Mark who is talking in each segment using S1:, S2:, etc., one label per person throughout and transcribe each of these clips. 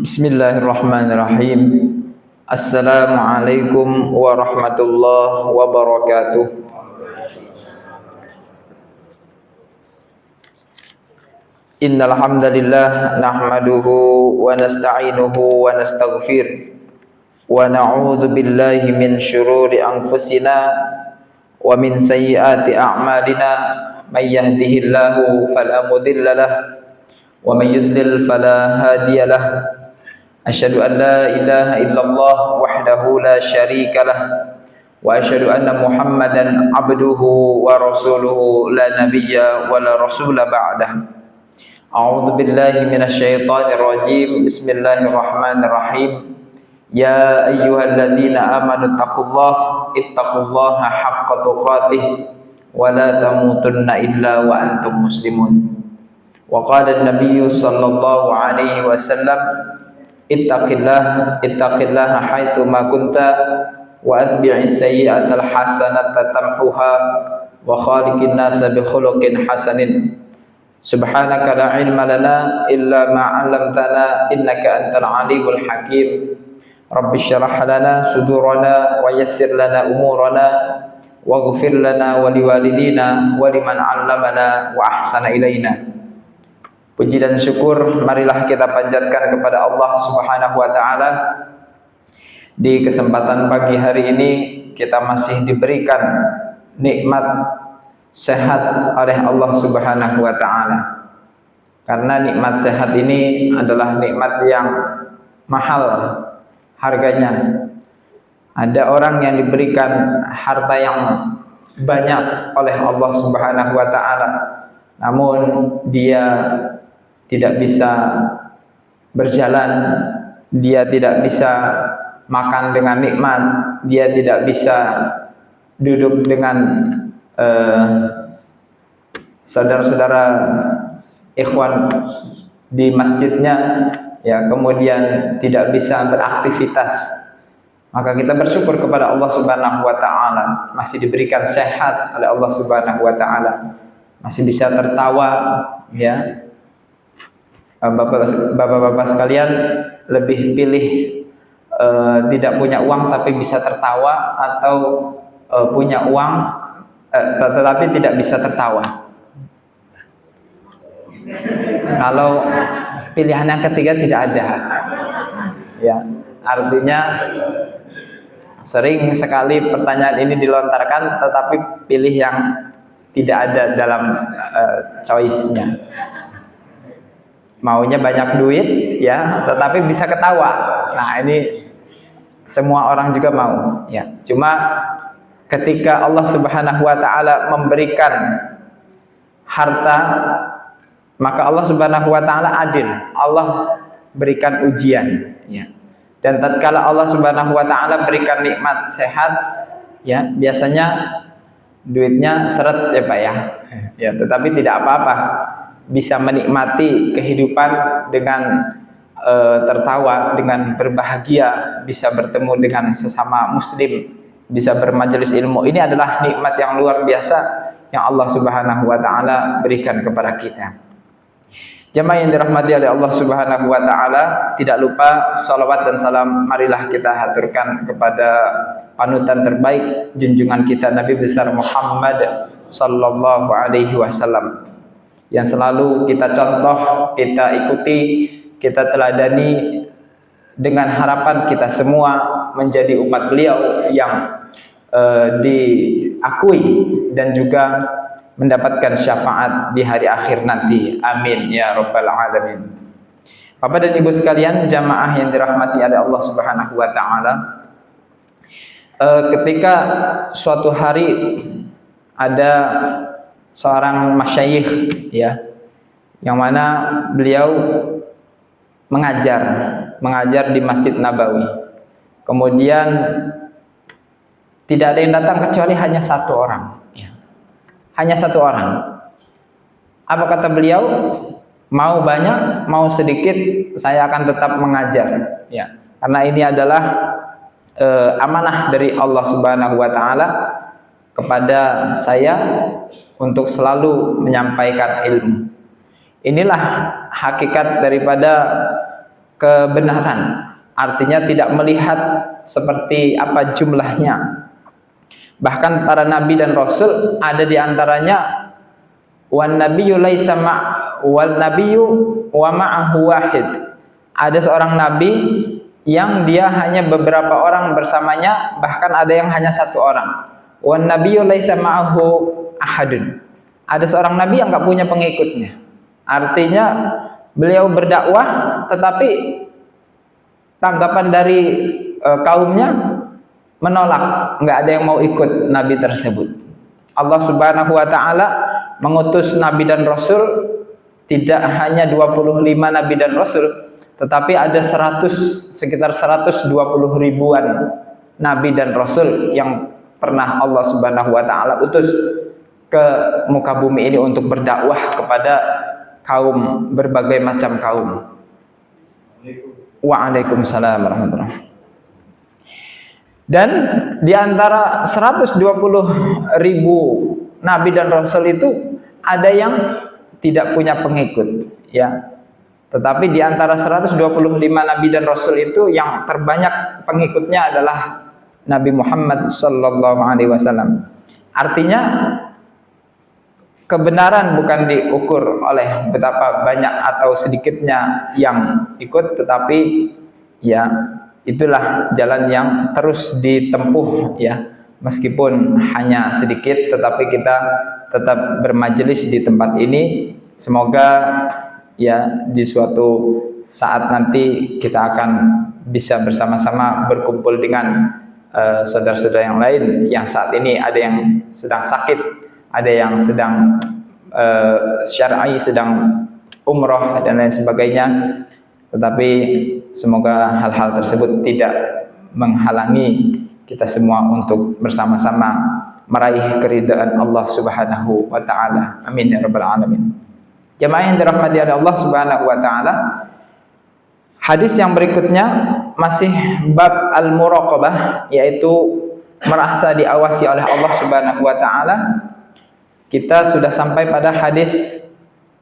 S1: Bismillahirrahmanirrahim. Assalamualaikum warahmatullahi wabarakatuh. Innal hamdalillah nahmaduhu wa nasta'inuhu wa nastaghfir wa na'udzu billahi min syururi anfusina wa min sayyiati a'malina may yahdihillahu fala mudilla lahu wa may yudlil fala hadiya lahu. Asyhadu an la ilaha illallah wahdahu la syarika lah wa asyhadu anna Muhammadan abduhu wa rasuluhu la nabiyya wa la rasula ba'dah. A'udzu billahi minasyaitonir rajim. Bismillahirrahmanirrahim. Ya ayyuhalladzina amanu ittaqullaha haqqa tuqatih wa la tamutunna illa wa antum muslimun. Wa qala an-nabiy sallallahu alaihi wasallam ittaqillaha haitsu ma kunta wa atbi'is sayyi'atal hasanata tamhuha wa khaliqin nasa bi khuluqin hasanin. Subhanaka la ilma lana illa ma 'allamtana innaka antal alimul hakim. Rabbi shrah lana sudurana wa yassir lana umurana waghfir lana wa liwalidina wa liman 'allamana wa ahsana ilaina. Puji dan syukur marilah kita panjatkan kepada Allah Subhanahu wa taala. Di kesempatan pagi hari ini kita masih diberikan nikmat sehat oleh Allah Subhanahu wa taala. Karena nikmat sehat ini adalah nikmat yang mahal harganya. Ada orang yang diberikan harta yang banyak oleh Allah Subhanahu wa taala, namun dia tidak bisa berjalan, dia tidak bisa makan dengan nikmat, dia tidak bisa duduk dengan saudara-saudara ikhwan di masjidnya, ya, kemudian tidak bisa beraktivitas. Maka kita bersyukur kepada Allah Subhanahu wa taala, masih diberikan sehat oleh Allah Subhanahu wa taala, masih bisa tertawa, ya. Bapak-bapak sekalian, lebih pilih tidak punya uang tapi bisa tertawa atau punya uang tetapi tidak bisa tertawa? Kalau pilihan yang ketiga tidak ada, ya, artinya sering sekali pertanyaan ini dilontarkan tetapi pilih yang tidak ada dalam choice-nya. Maunya banyak duit, ya, tetapi bisa ketawa. Nah, ini semua orang juga mau, ya. Cuma ketika Allah Subhanahu wa taala memberikan harta, maka Allah Subhanahu wa taala adil. Allah berikan ujian, ya. Dan tatkala Allah Subhanahu wa taala berikan nikmat sehat, ya, biasanya duitnya seret, ya Pak, ya. Ya, tetapi tidak apa-apa. Bisa menikmati kehidupan dengan tertawa, dengan berbahagia, bisa bertemu dengan sesama muslim, bisa bermajelis ilmu. Ini adalah nikmat yang luar biasa yang Allah Subhanahu wa taala berikan kepada kita. Jamaah yang dirahmati oleh Allah Subhanahu wa taala, tidak lupa salawat dan salam marilah kita haturkan kepada panutan terbaik junjungan kita Nabi besar Muhammad sallallahu alaihi wasallam, yang selalu kita contoh, kita ikuti, kita teladani, dengan harapan kita semua menjadi umat beliau yang diakui dan juga mendapatkan syafaat di hari akhir nanti. Amin ya rabbal alamin. Bapak dan Ibu sekalian, jamaah yang dirahmati oleh Allah Subhanahu wa taala, ketika suatu hari ada seorang masyayikh, ya, yang mana beliau mengajar di Masjid Nabawi. Kemudian tidak ada yang datang kecuali hanya satu orang, ya. Hanya satu orang. Apa kata beliau? Mau banyak, mau sedikit, saya akan tetap mengajar, ya. Karena ini adalah amanah dari Allah Subhanahu wa taala kepada saya untuk selalu menyampaikan ilmu. Inilah hakikat daripada kebenaran. Artinya tidak melihat seperti apa jumlahnya. Bahkan para nabi dan rasul ada di antaranya wan nabiyyu laisa wal nabiyyu wa ma'ahu wahid. Ada seorang nabi yang dia hanya beberapa orang bersamanya, bahkan ada yang hanya satu orang. Wan nabiyyu laisa ma'ahu ahadun. Ada seorang nabi yang enggak punya pengikutnya. Artinya beliau berdakwah tetapi tanggapan dari kaumnya menolak, enggak ada yang mau ikut nabi tersebut. Allah Subhanahu wa taala mengutus nabi dan rasul tidak hanya 25 nabi dan rasul, tetapi ada sekitar 120 ribuan nabi dan rasul yang pernah Allah Subhanahu wa taala utus ke muka bumi ini untuk berdakwah kepada kaum, berbagai macam kaum. Waalaikumsalam warahmatullahi wabarakatuh. Dan di antara 120 ribu nabi dan rasul itu ada yang tidak punya pengikut, ya. Tetapi di antara 125 nabi dan rasul itu yang terbanyak pengikutnya adalah Nabi Muhammad sallallahu alaihi wasallam. Artinya kebenaran bukan diukur oleh betapa banyak atau sedikitnya yang ikut, tetapi ya itulah jalan yang terus ditempuh, ya. Meskipun hanya sedikit, tetapi kita tetap bermajelis di tempat ini. Semoga ya di suatu saat nanti kita akan bisa bersama-sama berkumpul dengan saudara-saudara yang lain yang saat ini ada yang sedang sakit, ada yang sedang syar'i, sedang umroh dan lain sebagainya. Tetapi semoga hal-hal tersebut tidak menghalangi kita semua untuk bersama-sama meraih keridhaan Allah Subhanahu wa taala. Amin ya rabbal alamin. Jemaah yang dirahmati oleh Allah Subhanahu wa taala, hadis yang berikutnya masih bab al-muraqabah, yaitu merasa diawasi oleh Allah Subhanahu wa taala. Kita sudah sampai pada hadis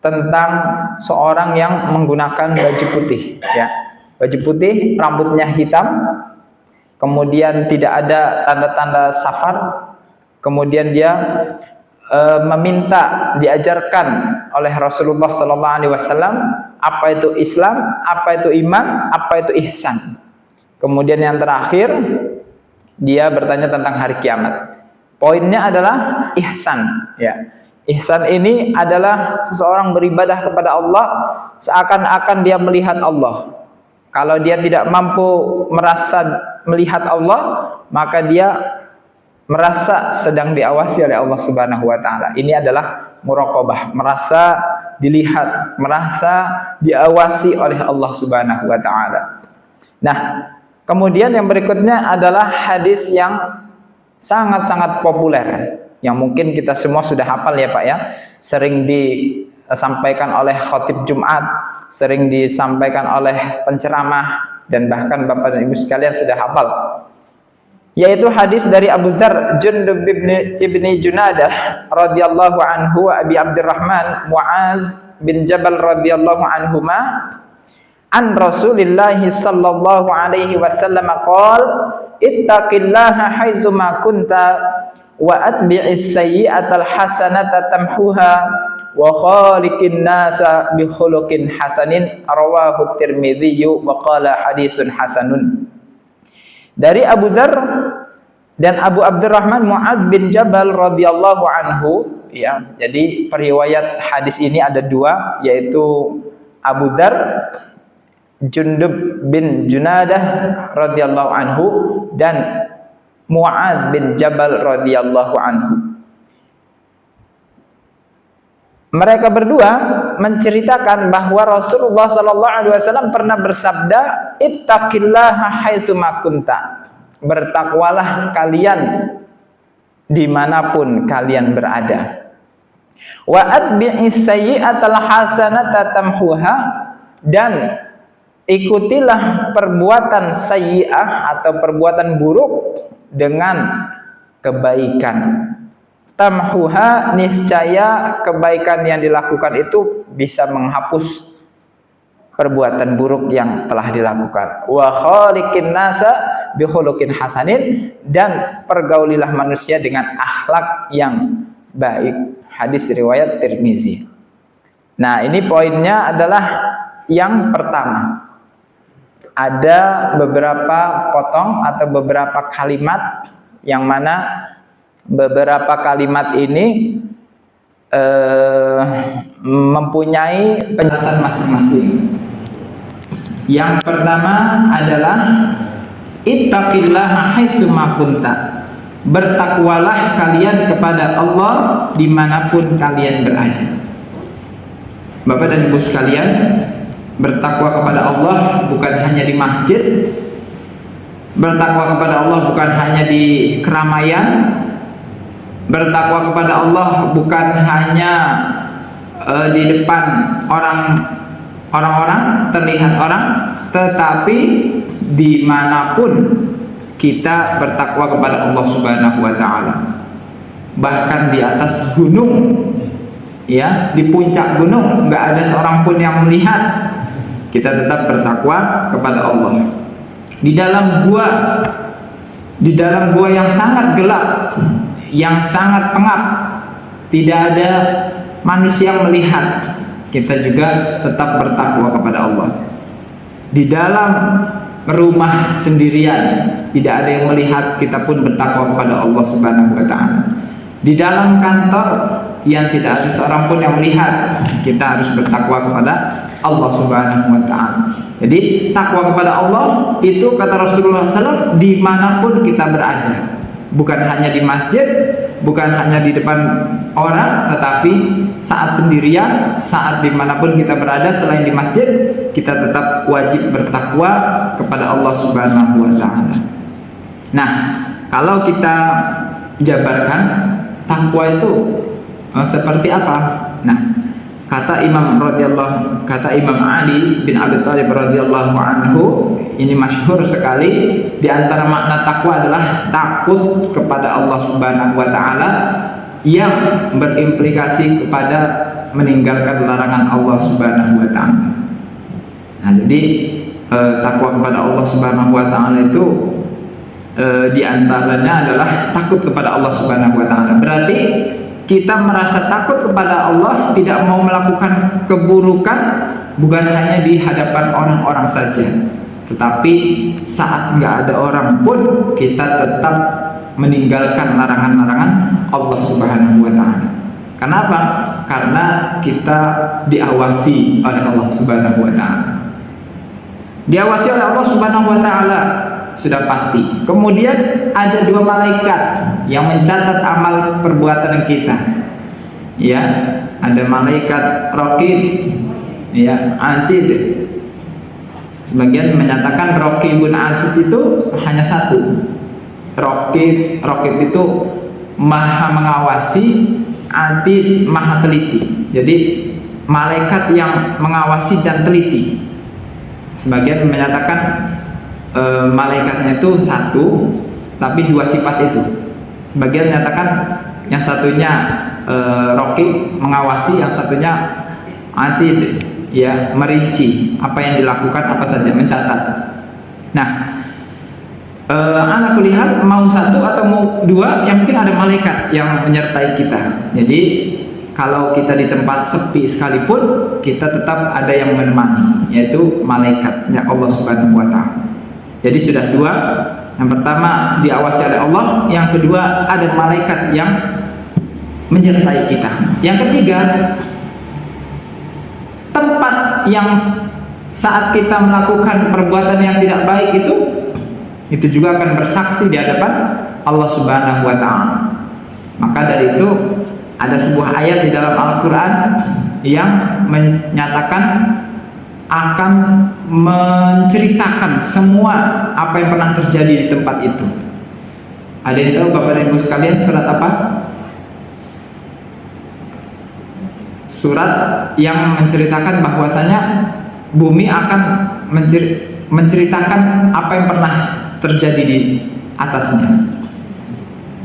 S1: tentang seorang yang menggunakan baju putih, ya. Baju putih, rambutnya hitam, kemudian tidak ada tanda-tanda safar, kemudian dia meminta diajarkan oleh Rasulullah sallallahu alaihi wasallam apa itu Islam, apa itu iman, apa itu ihsan. Kemudian yang terakhir dia bertanya tentang hari kiamat. Poinnya adalah ihsan, ya. Ihsan ini adalah seseorang beribadah kepada Allah seakan-akan dia melihat Allah. Kalau dia tidak mampu merasa melihat Allah, maka dia merasa sedang diawasi oleh Allah Subhanahu wa taala. Ini adalah muraqabah, merasa dilihat, merasa diawasi oleh Allah Subhanahu wa taala. Nah, kemudian yang berikutnya adalah hadis yang sangat-sangat populer, yang mungkin kita semua sudah hafal ya Pak ya. Sering disampaikan oleh khatib Jumat, sering disampaikan oleh penceramah, dan bahkan Bapak dan Ibu sekalian sudah hafal. Yaitu hadis dari Abu Dzar Jundub ibni Junadah radhiyallahu anhu wa Abi Abdurrahman Mu'adz bin Jabal radhiyallahu anhuma an Rasulillah sallallahu alaihi wasallam qol ittaqillaha haitsu ma kunta wa atbi'is sayyi'atal hasanata tamhuha wa khaliqin nasa bi khuluqin hasanin rawahu Tirmidzi wa qala haditsun hasanun. Dari Abu Dzar dan Abu Abdurrahman Mu'adz bin Jabal radhiyallahu anhu, ya. Jadi periwayat hadis ini ada dua, yaitu Abu Dzar Jundub bin Junadah radhiyallahu anhu dan Mu'adz bin Jabal radhiyallahu anhu. Mereka berdua menceritakan bahwa Rasulullah sallallahu alaihi wasallam pernah bersabda, "Ittaqillaha haitsu ma kunta." Bertakwalah kalian dimanapun kalian berada. Wa atbi'is sayyi'atal hasanata tamhuha, dan ikutilah perbuatan sayyi'ah atau perbuatan buruk dengan kebaikan. Tamhuha, niscaya kebaikan yang dilakukan itu bisa menghapus perbuatan buruk yang telah dilakukan. Wa khaliqin nasa bi khuluqin hasanin, dan pergaulilah manusia dengan akhlak yang baik. Hadis riwayat Tirmizi. Nah, ini poinnya adalah yang pertama. Ada beberapa potong atau beberapa kalimat yang mana beberapa kalimat ini mempunyai penjelasan masing-masing. Yang pertama adalah ittaqillaha haitsu ma kunta. Bertakwalah kalian kepada Allah dimanapun kalian berada. Bapak dan Ibu sekalian, bertakwa kepada Allah bukan hanya di masjid, bertakwa kepada Allah bukan hanya di keramaian, bertakwa kepada Allah bukan hanya di depan orang-orang, terlihat orang, tetapi dimanapun kita bertakwa kepada Allah Subhanahu wa Ta'ala. Bahkan di atas gunung, ya, di puncak gunung, nggak ada seorang pun yang melihat, kita tetap bertakwa kepada Allah. Di dalam gua yang sangat gelap, yang sangat pengap, tidak ada manusia yang melihat, kita juga tetap bertakwa kepada Allah. Di dalam rumah sendirian, tidak ada yang melihat, kita pun bertakwa kepada Allah Subhanahu wa Ta'ala. Di dalam kantor yang tidak ada seorang pun yang melihat, kita harus bertakwa kepada Allah Subhanahu wa Ta'ala. Jadi takwa kepada Allah itu, kata Rasulullah SAW, dimanapun kita berada, bukan hanya di masjid, bukan hanya di depan orang, tetapi saat sendirian, saat dimanapun kita berada selain di masjid, kita tetap wajib bertakwa kepada Allah Subhanahu wa Ta'ala. Nah, kalau kita jabarkan takwa itu seperti apa? Nah, kata Imam Ali bin Abi Thalib radhiyallahu anhu, ini masyhur sekali, di antara makna takwa adalah takut kepada Allah Subhanahu wa Ta'ala yang berimplikasi kepada meninggalkan larangan Allah Subhanahu wa Ta'ala. Nah, jadi takwa kepada Allah Subhanahu wa Ta'ala itu di antaranya adalah takut kepada Allah Subhanahu wa Ta'ala. Berarti kita merasa takut kepada Allah, tidak mau melakukan keburukan, bukan hanya di hadapan orang-orang saja, tetapi saat nggak ada orang pun kita tetap meninggalkan larangan-larangan Allah Subhanahu wa Ta'ala. Kenapa? Karena kita diawasi oleh Allah Subhanahu wa Ta'ala. Diawasi oleh Allah Subhanahu wa Ta'ala sudah pasti. Kemudian ada dua malaikat yang mencatat amal perbuatan kita. Ya, ada malaikat raqib, ya, atid. Sebagian menyatakan raqibun atid itu hanya satu. Raqib itu maha mengawasi, atid maha teliti. Jadi malaikat yang mengawasi dan teliti. Sebagian menyatakan malaikatnya itu satu, tapi dua sifat itu. Sebagian menyatakan yang satunya raqib mengawasi, yang satunya atid, ya, merinci apa yang dilakukan, apa saja, mencatat. Nah, anak kulihat mau satu atau mau dua, yang penting ada malaikat yang menyertai kita. Jadi kalau kita di tempat sepi sekalipun, kita tetap ada yang menemani, yaitu malaikatnya Allah Subhanahu wa Ta'ala. Jadi sudah dua. Yang pertama diawasi oleh Allah, yang kedua ada malaikat yang menyertai kita. Yang ketiga, tempat yang saat kita melakukan perbuatan yang tidak baik itu juga akan bersaksi di hadapan Allah Subhanahu wa Ta'ala. Maka dari itu ada sebuah ayat di dalam Al-Quran yang menyatakan akan menceritakan semua apa yang pernah terjadi di tempat itu. Ada yang tahu Bapak dan Ibu sekalian surat apa? Surat yang menceritakan bahwasanya bumi akan menceritakan apa yang pernah terjadi di atasnya.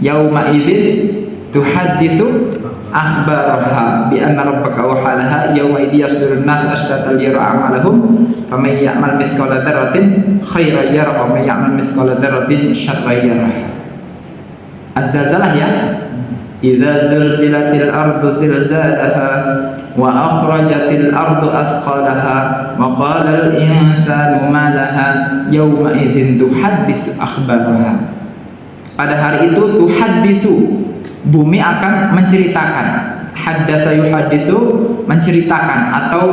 S1: Yauma idzin tuhaditsu akhbaraha bi anna rabbaka awhalaha yauma idh yasdurun nas ashtatan liyara a'malahum faman ya'mal mithqala dzarratin khairan yarah wa man ya'mal mithqala dzarratin syarran yarah. Az-zalzalah ya. Idza zulzilatil ardu zilzalaha wa akhrajatil ardu athqalaha wa qala al insanu ma laha yauma idzin tuhadditsu akhbaraha. Pada hari itu tuhadditsu, bumi akan menceritakan. Haddatsa yuhadditsu, menceritakan atau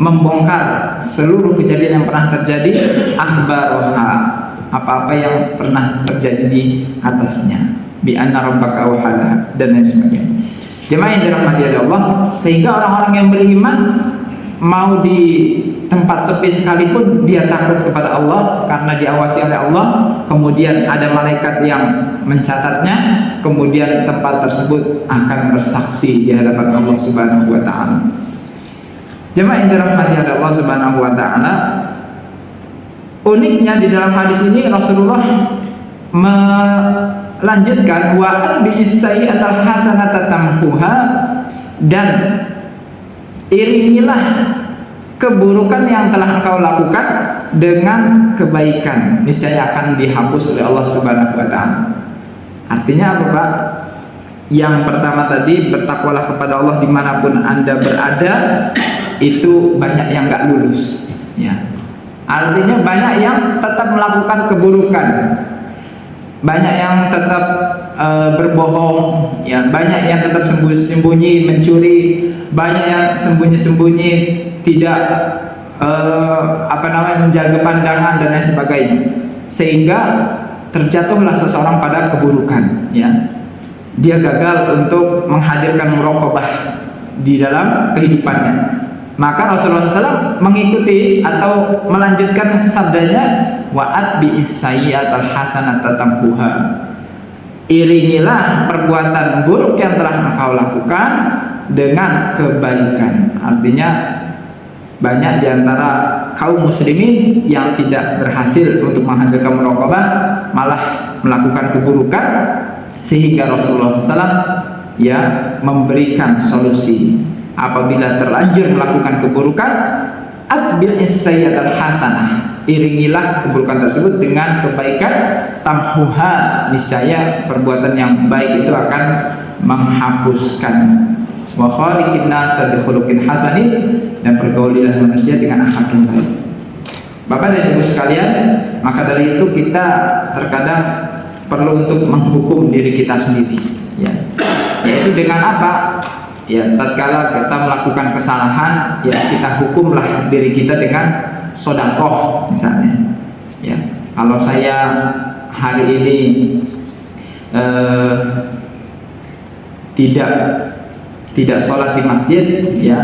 S1: membongkar seluruh kejadian yang pernah terjadi, akhbaraha, apa-apa yang pernah terjadi di atasnya, bi anna rabbaka awhalaha dan lain sebagainya. Jemaah yang dirahmati oleh Allah, sehingga orang-orang yang beriman mau di tempat sepi sekalipun dia takut kepada Allah karena diawasi oleh Allah, kemudian ada malaikat yang mencatatnya, kemudian tempat tersebut akan bersaksi di hadapan Allah Subhanahu wa taala. Jemaah yang dirahmati oleh Allah Subhanahu wa taala, uniknya di dalam hadis ini Rasulullah melanjutkan wa atbi'is sayyi'atal hasanata tamhuha, dan iringilah keburukan yang telah engkau lakukan dengan kebaikan, niscaya akan dihapus oleh Allah Subhanahu wa taala. Artinya apa, Pak? Yang pertama tadi, bertakwalah kepada Allah dimanapun Anda berada. Itu banyak yang gak lulus ya. Artinya banyak yang tetap melakukan keburukan, banyak yang tetap berbohong ya, banyak yang tetap sembunyi mencuri, banyak yang sembunyi tidak menjaga pandangan dan lain sebagainya, sehingga terjatuhlah seseorang pada keburukan ya. Dia gagal untuk menghadirkan muraqabah di dalam kehidupannya. Maka Rasulullah SAW mengikuti atau melanjutkan sabdanya, wa'at bi'is sayyi'atal hasanata tamhuha, iringilah perbuatan buruk yang telah engkau lakukan dengan kebaikan. Artinya banyak diantara kaum muslimin yang tidak berhasil untuk menghadirkan muraqabah, malah melakukan keburukan, sehingga Rasulullah SAW ya memberikan solusi. Apabila terlanjur melakukan keburukan, atbi'is sayyi'atal hasanah, iringilah keburukan tersebut dengan kebaikan, tamhuha, niscaya perbuatan yang baik itu akan menghapuskan. Wa khaliqin nasa bi khuluqin hasanin, dan pergaulilah manusia dengan akhlak yang baik. Bapak dan Ibu sekalian, maka dari itu kita terkadang perlu untuk menghukum diri kita sendiri ya. Yaitu dengan apa? Ya, tatkala kita melakukan kesalahan, ya kita hukumlah diri kita dengan sedekah misalnya. Ya, kalau saya hari ini tidak sholat di masjid, ya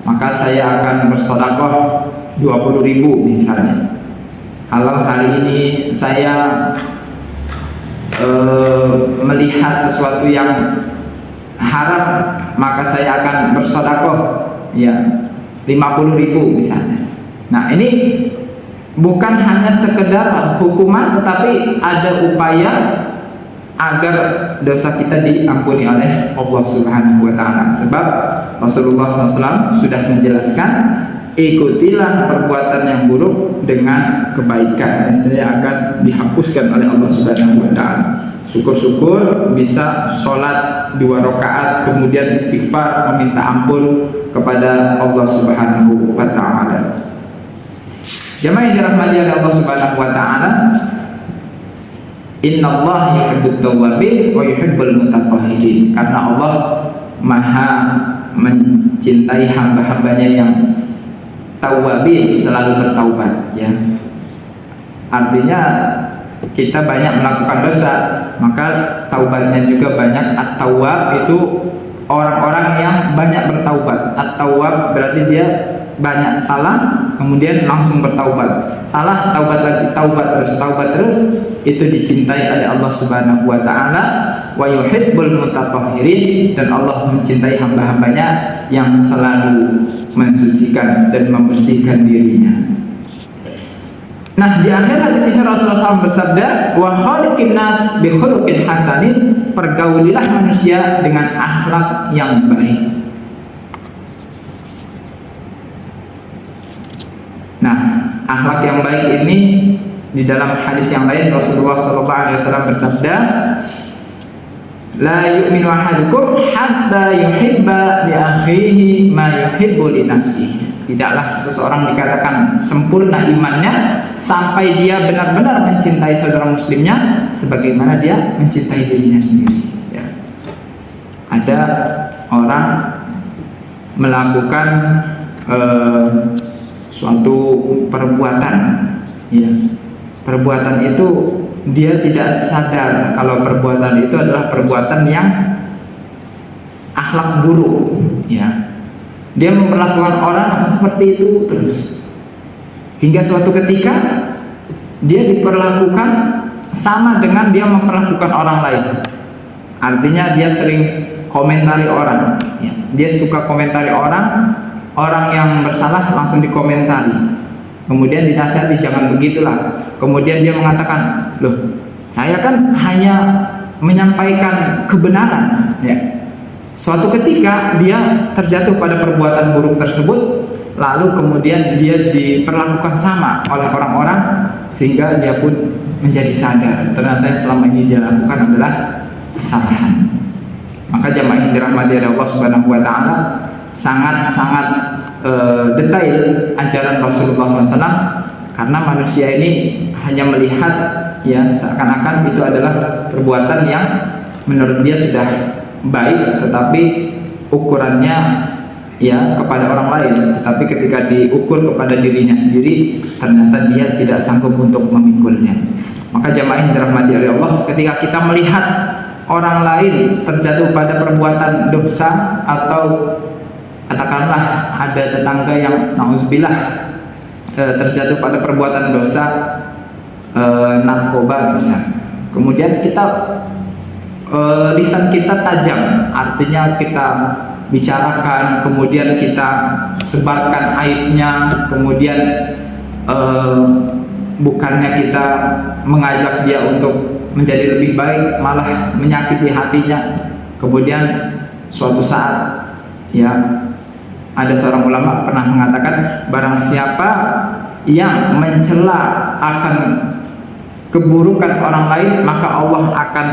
S1: maka saya akan bersedekah 20.000 misalnya. Kalau hari ini saya melihat sesuatu yang haram, maka saya akan bersedekah ya 50.000 misalnya. Nah, ini bukan hanya sekedar hukuman, tetapi ada upaya agar dosa kita diampuni oleh Allah Subhanahu wa taala. Sebab Rasulullah SAW sudah menjelaskan, ikutilah perbuatan yang buruk dengan kebaikan, niscaya akan dihapuskan oleh Allah Subhanahu wa taala. Syukur-syukur bisa sholat 2 rakaat, kemudian istighfar, meminta ampun kepada Allah Subhanahu wa taala. Jamaah yang dirahmati oleh Allah Subhanahu wa taala, innallaha yuhibbut tawwabin wa yuhibbul mutatahhirin, karena Allah Maha mencintai hamba-hambanya yang tawwabin, selalu bertaubat ya. Artinya kita banyak melakukan dosa, maka taubatnya juga banyak. At-tawwab itu orang-orang yang banyak bertaubat. At-tawwab berarti dia banyak salah kemudian langsung bertaubat, salah taubat lagi, taubat terus, itu dicintai oleh Allah Subhanahu wa taala. Wa yuhibbul mutatahhirin, dan Allah mencintai hamba-hambanya yang selalu mensucikan dan membersihkan dirinya. Nah, di akhir hadis ini Rasulullah SAW bersabda, wa khaliqin nas bi khuluqin hasanin, pergaulilah manusia dengan akhlak yang baik. Nah, akhlak yang baik ini di dalam hadis yang lain Rasulullah SAW bersabda, la yu'minu ahadukum hatta yuhibba li akhihi ma yuhibbu li nafsihi. Tidaklah seseorang dikatakan sempurna imannya sampai dia benar-benar mencintai saudara muslimnya sebagaimana dia mencintai dirinya sendiri. Ya. Ada orang melakukan suatu perbuatan, ya. Perbuatan itu dia tidak sadar kalau perbuatan itu adalah perbuatan yang akhlak buruk, ya. Dia memperlakukan orang seperti itu terus hingga suatu ketika dia diperlakukan sama dengan dia memperlakukan orang lain. Artinya dia sering komentari orang, ya. Dia suka komentari orang yang bersalah langsung dikomentari, kemudian dinasihati jangan begitulah. Kemudian dia mengatakan, loh, saya kan hanya menyampaikan kebenaran, ya. Suatu ketika dia terjatuh pada perbuatan buruk tersebut, lalu kemudian dia diperlakukan sama oleh orang-orang sehingga dia pun menjadi sadar ternyata yang selama ini dia lakukan adalah kesalahan. Maka jamaah yang dirahmati oleh Allah Subhanahu wa taala, sangat-sangat detail ajaran Rasulullah SAW, karena manusia ini hanya melihat, ya, seakan-akan itu adalah perbuatan yang menurut dia sudah baik, tetapi ukurannya, ya, kepada orang lain, tetapi ketika diukur kepada dirinya sendiri ternyata dia tidak sanggup untuk memikulnya. Maka jamaah yang dirahmati oleh Allah, ketika kita melihat orang lain terjatuh pada perbuatan dosa, atau katakanlah ada tetangga yang nauzubillah terjatuh pada perbuatan dosa, narkoba misalnya, kemudian kita lisan kita tajam, artinya kita bicarakan, kemudian kita sebarkan aibnya, kemudian bukannya kita mengajak dia untuk menjadi lebih baik, malah menyakiti hatinya. Kemudian suatu saat, ya, ada seorang ulama pernah mengatakan, barang siapa yang mencela akan keburukan orang lain, maka Allah akan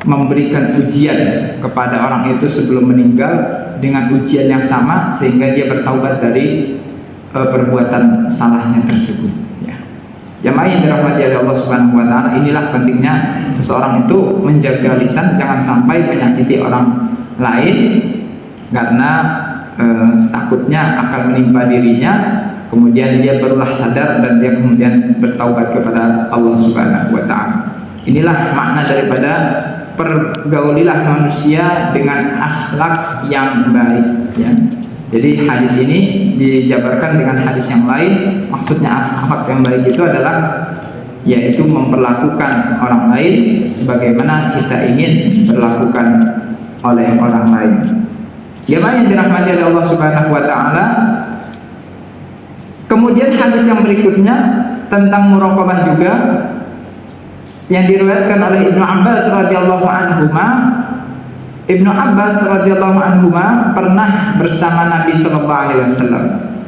S1: memberikan ujian kepada orang itu sebelum meninggal dengan ujian yang sama sehingga dia bertaubat dari perbuatan salahnya tersebut, ya. Jamaah yang dirahmati oleh Allah Subhanahu wa taala, inilah pentingnya seseorang itu menjaga lisan, jangan sampai menyakiti orang lain karena takutnya akan menimpa dirinya, kemudian dia barulah sadar dan dia kemudian bertaubat kepada Allah Subhanahu wa taala. Inilah makna daripada pergaulilah manusia dengan akhlak yang baik, ya. Jadi hadis ini dijabarkan dengan hadis yang lain. Maksudnya akhlak yang baik itu adalah yaitu memperlakukan orang lain sebagaimana kita ingin diperlakukan oleh orang lain. Jemaah yang dirahmati oleh Allah Subhanahu wa taala. Kemudian hadis yang berikutnya tentang muraqabah juga, yang diriwayatkan oleh Ibnu Abbas radhiyallahu anhuma. Ibnu Abbas radhiyallahu anhuma pernah bersama Nabi sallallahu alaihi wasallam.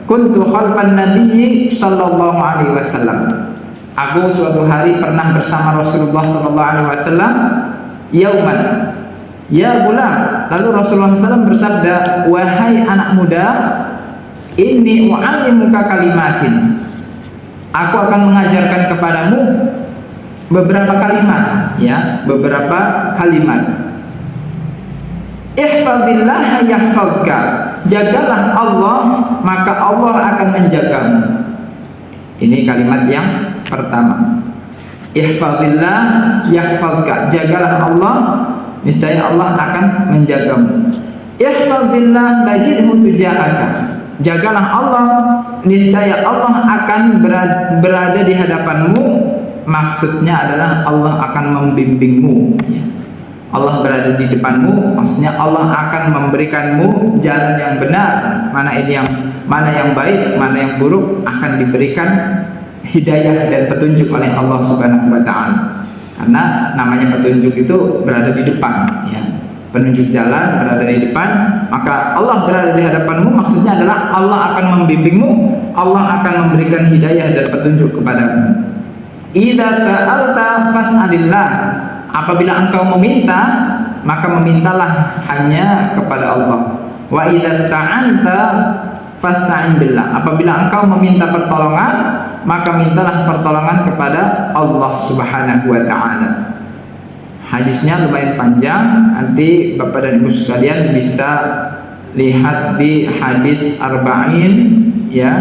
S1: Kuntu khalfan Nabi sallallahu alaihi wasallam. Aku suatu hari pernah bersama Rasulullah sallallahu alaihi wasallam. Yauman, ya gulam. Lalu Rasulullah SAW bersabda, wahai anak muda, inni u'allimuka kalimatin. Aku akan mengajarkan kepadamu beberapa kalimat, ya, beberapa kalimat. Ihfazillah yahfazka. Jagalah Allah, maka Allah akan menjagamu. Ini kalimat yang pertama. Ihfazillah yahfazka. Jagalah Allah, niscaya Allah akan menjagamu. Ihfazillah tajidhu tujahaka. Jagalah Allah, niscaya Allah akan berada di hadapanmu. Maksudnya adalah Allah akan membimbingmu, ya. Allah berada di depanmu, maksudnya Allah akan memberikanmu jalan yang benar. Mana yang baik, mana yang buruk akan diberikan hidayah dan petunjuk oleh Allah Subhanahu wa taala. Karena namanya petunjuk itu berada di depan, ya. Penunjuk jalan berada di depan, maka Allah berada di hadapanmu, maksudnya adalah Allah akan membimbingmu, Allah akan memberikan hidayah dan petunjuk kepadamu. Idza sa'alta fas'alillah. Apabila engkau meminta, maka memintalah hanya kepada Allah. Wa idza sta'anta fasta'in billah. Apabila engkau meminta pertolongan, maka mintalah pertolongan kepada Allah Subhanahu wa taala. Hadisnya lumayan panjang, nanti Bapak dan Ibu sekalian bisa lihat di hadis arba'in, ya.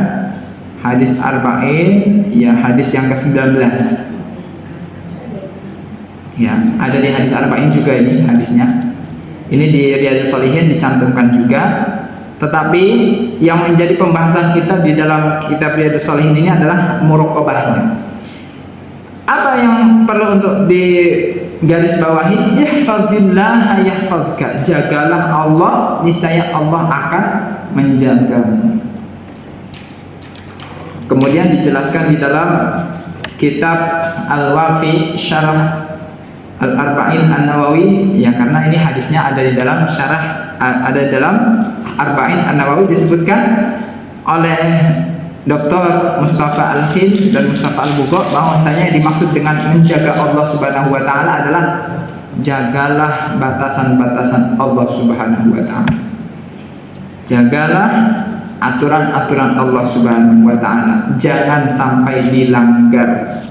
S1: Hadis arba'in, ya, hadis yang ke-19. Ya, ada di hadis arba'in juga ini hadisnya. Ini di Riyadhus Shalihin dicantumkan juga. Tetapi yang menjadi pembahasan kita di dalam kitab Riyadhus Shalihin ini adalah muraqabahnya. Apa yang perlu untuk di garis bawahi? Ihfazillah yahfazka. Jagalah Allah, niscaya Allah akan menjagamu. Kemudian dijelaskan di dalam kitab Al-Wafi Syarah Al-Arba'in An-Nawawi, ya, karena ini hadisnya ada di dalam syarah, ada dalam Arba'in An-Nawawi, disebutkan oleh Dr. Mustafa Al-Khin dan Mustafa Al-Bugha bahwasanya dimaksud dengan menjaga Allah Subhanahu wa taala adalah jagalah batasan-batasan Allah Subhanahu wa taala. Jagalah aturan-aturan Allah Subhanahu wa taala, jangan sampai dilanggar.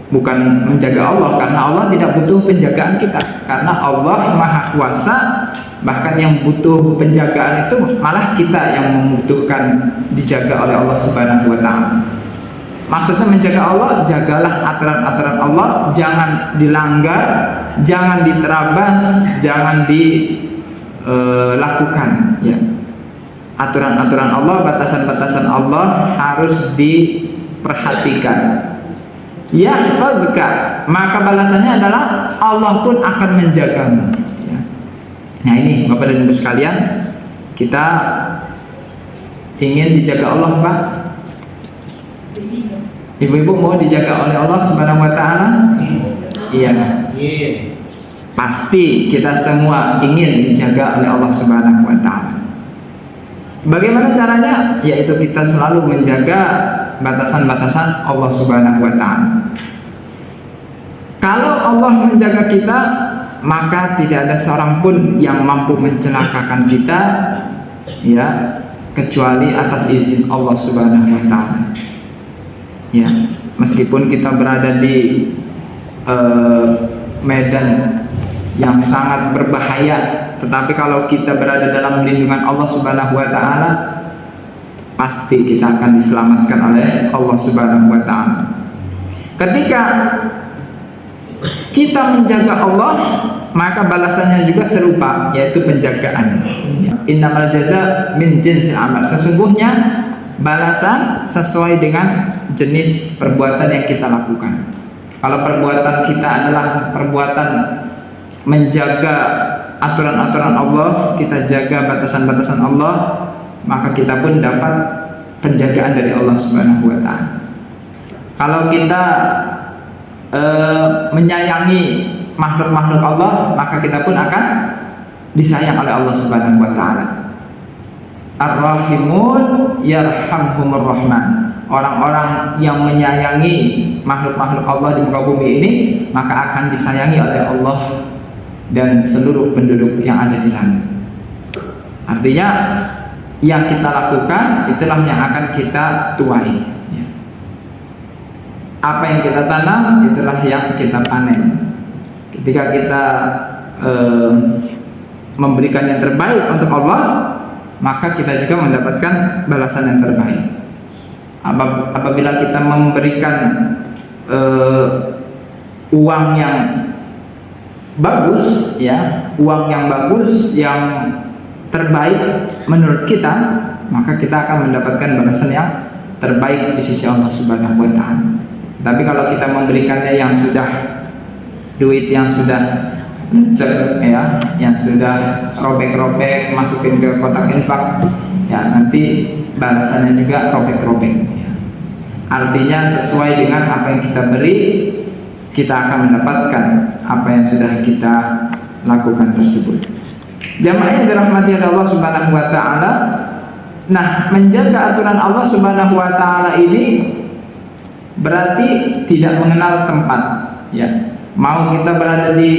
S1: Bukan menjaga Allah, karena Allah tidak butuh penjagaan kita, karena Allah Maha Kuasa. Bahkan yang butuh penjagaan itu malah kita yang membutuhkan dijaga oleh Allah Subhanahu wa taala. Maksudnya menjaga Allah, jagalah aturan-aturan Allah, jangan dilanggar, jangan diterabas, jangan dilakukan, ya. Aturan-aturan Allah, batasan-batasan Allah harus diperhatikan. Yahfazka, maka balasannya adalah Allah pun akan menjagamu, ya. Nah, ini Bapak dan Ibu sekalian, kita ingin dijaga Allah, Pak. Ibu-ibu mau dijaga oleh Allah Subhanahu wa taala? Iya. Pasti kita semua ingin dijaga oleh Allah Subhanahu wa taala. Bagaimana caranya? Yaitu kita selalu menjaga batasan-batasan Allah Subhanahu wa taala. Kalau Allah menjaga kita, maka tidak ada seorang pun yang mampu mencelakakan kita, ya, kecuali atas izin Allah Subhanahu wa taala. Ya, meskipun kita berada di medan yang sangat berbahaya, tetapi kalau kita berada dalam lindungan Allah Subhanahu wa taala, pasti kita akan diselamatkan oleh Allah Subhanahu wa taala. Ketika kita menjaga Allah, maka balasannya juga serupa, yaitu penjagaan. Innamal jaza min jinsil amal. Sesungguhnya balasan sesuai dengan jenis perbuatan yang kita lakukan. Kalau perbuatan kita adalah perbuatan menjaga aturan-aturan Allah, kita jaga batasan-batasan Allah, maka kita pun dapat penjagaan dari Allah Subhanahu wa taala. Kalau kita menyayangi makhluk-makhluk Allah, maka kita pun akan disayang oleh Allah Subhanahu wa taala. Ar-Rahimun yarhamhumur Rahman. Orang-orang yang menyayangi makhluk-makhluk Allah di muka bumi ini, maka akan disayangi oleh Allah dan seluruh penduduk yang ada di langit. Artinya yang kita lakukan itulah yang akan kita tuai. Apa yang kita tanam itulah yang kita panen. Ketika kita memberikan yang terbaik untuk Allah, maka kita juga mendapatkan balasan yang terbaik. Apabila kita memberikan uang yang bagus, ya, uang yang bagus, yang terbaik menurut kita, maka kita akan mendapatkan balasan yang terbaik di sisi Allah Subhanahu wa taala. Tapi kalau kita memberikannya yang sudah duit yang sudah lecek, ya, yang sudah robek-robek, masukin ke kotak infak, ya, nanti balasannya juga robek-robek, ya. Artinya sesuai dengan apa yang kita beri, kita akan mendapatkan apa yang sudah kita lakukan tersebut. Jamaah yang dirahmati Allah Subhanahu wa taala, nah, menjaga aturan Allah Subhanahu wa taala ini berarti tidak mengenal tempat, ya. Mau kita berada di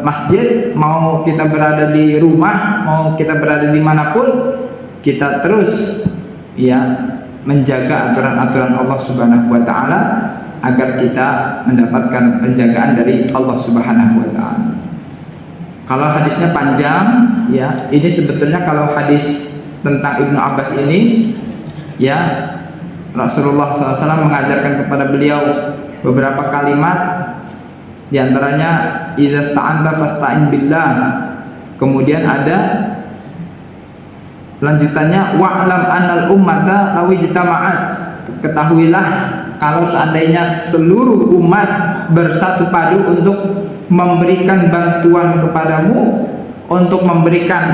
S1: masjid, mau kita berada di rumah, mau kita berada dimanapun, kita terus, ya, menjaga aturan-aturan Allah Subhanahu wa taala agar kita mendapatkan penjagaan dari Allah Subhanahu wa taala. Kalau hadisnya panjang, ya, ini sebetulnya kalau hadis tentang Ibnu Abbas ini, ya, Rasulullah SAW mengajarkan kepada beliau beberapa kalimat, diantaranya idza sta'anta fasta'in billah. Kemudian ada lanjutannya wa'lam annal ummata law ijtama'at. Ketahuilah kalau seandainya seluruh umat bersatu padu untuk memberikan bantuan kepadamu, untuk memberikan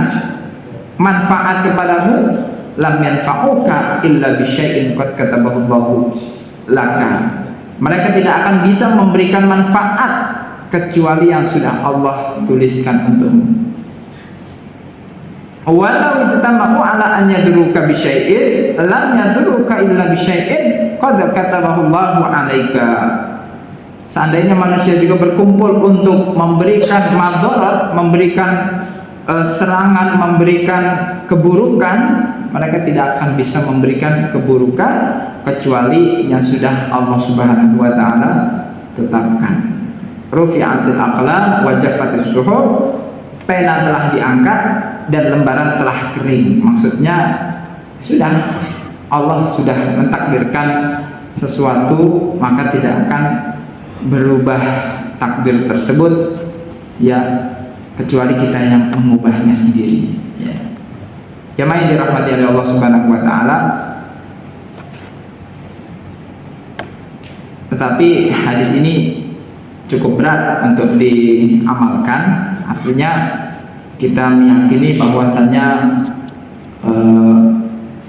S1: manfaat kepadamu, lam yanfa'uka illa bisyai'in qad katabahu Allahu laka. Mereka tidak akan bisa memberikan manfaat kecuali yang sudah Allah tuliskan untukmu. Walau ijtama'u ala an yadruka bisyai'in lam yadruka illa bisyai'in qad katabahu Allahu 'alaika. Seandainya manusia juga berkumpul untuk memberikan madarat, memberikan serangan, memberikan keburukan, mereka tidak akan bisa memberikan keburukan kecuali yang sudah Allah Subhanahu wa taala tetapkan. Rufi'atil aqlam wa jaffatis suhuf, pena telah diangkat dan lembaran telah kering. Maksudnya sudah, Allah sudah mentakdirkan sesuatu, maka tidak akan berubah takdir tersebut, ya, kecuali kita yang mengubahnya sendiri, ya. Jamaah yang dirahmati oleh Allah Subhanahu wa taala. Tetapi hadis ini cukup berat untuk diamalkan. Artinya kita meyakini bahwasannya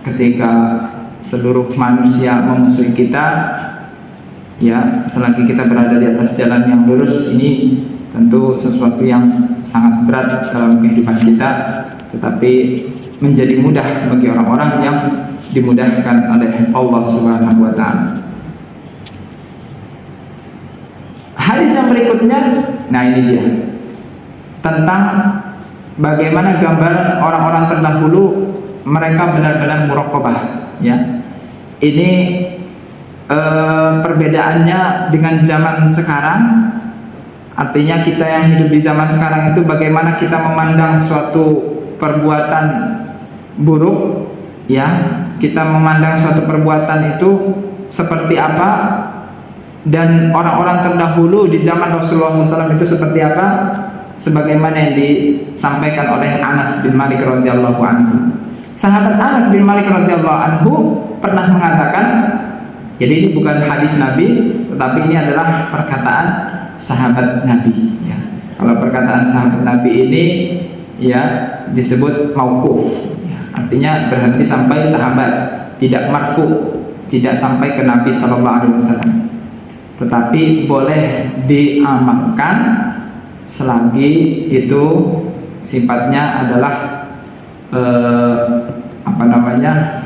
S1: ketika seluruh manusia memusuhi kita, ya, selagi kita berada di atas jalan yang lurus, ini tentu sesuatu yang sangat berat dalam kehidupan kita, tetapi menjadi mudah bagi orang-orang yang dimudahkan oleh Allah Subhanahu wa taala. Hadis yang berikutnya, nah ini dia, tentang bagaimana gambaran orang-orang terdahulu, mereka benar-benar muraqabah, ya. Ini perbedaannya dengan zaman sekarang. Artinya kita yang hidup di zaman sekarang itu bagaimana kita memandang suatu perbuatan buruk, ya, kita memandang suatu perbuatan itu seperti apa, dan orang-orang terdahulu di zaman Rasulullah SAW itu seperti apa, sebagaimana yang disampaikan oleh Anas bin Malik radhiyallahu anhu. Sahabat Anas bin Malik radhiyallahu anhu pernah mengatakan, jadi ini bukan hadis Nabi, tetapi ini adalah perkataan sahabat Nabi, ya. Kalau perkataan sahabat Nabi ini, ya, disebut mauquf, ya. Artinya berhenti sampai sahabat, tidak marfu, tidak sampai ke Nabi SAW, tetapi boleh diamalkan selagi itu sifatnya adalah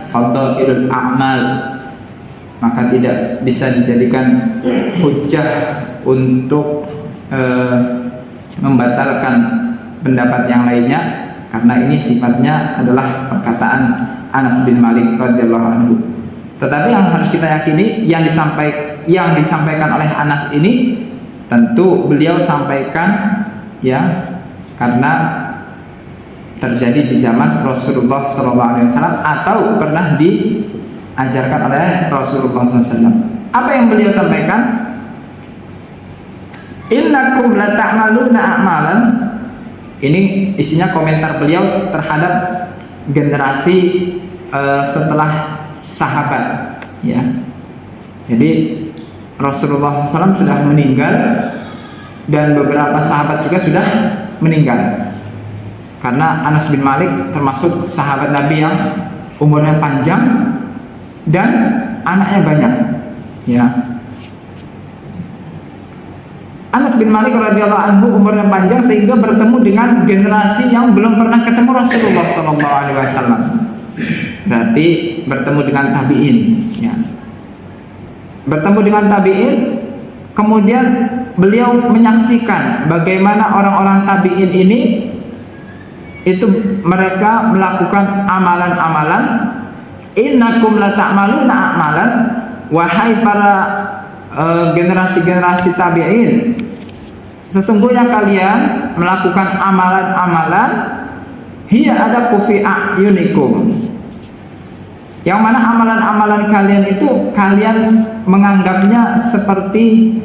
S1: fadhailul a'mal, maka tidak bisa dijadikan hujjah untuk membatalkan pendapat yang lainnya, karena ini sifatnya adalah perkataan Anas bin Malik radhiyallahu anhu. Tetapi yang harus kita yakini, yang disampaikan oleh Anas ini tentu beliau sampaikan, ya, karena terjadi di zaman Rasulullah SAW atau pernah diajarkan oleh Rasulullah SAW. Apa yang beliau sampaikan? Innakum la ta'maluna a'malan. Ini isinya komentar beliau terhadap generasi setelah sahabat, ya. Jadi Rasulullah SAW sudah meninggal dan beberapa sahabat juga sudah meninggal. Karena Anas bin Malik termasuk sahabat Nabi yang umurnya panjang, dan anaknya banyak. Ya. Anas bin Malik radhiyallahu anhu umurnya panjang sehingga bertemu dengan generasi yang belum pernah ketemu Rasulullah SAW. Berarti bertemu dengan tabi'in. Ya. Bertemu dengan tabi'in, kemudian beliau menyaksikan bagaimana orang-orang tabi'in ini itu mereka melakukan amalan-amalan. Innakum la ta'maluna a'malan, wahai para generasi-generasi tabi'in, sesungguhnya kalian melakukan amalan-amalan hiya adaku fi a'yunikum, yang mana amalan-amalan kalian itu kalian menganggapnya seperti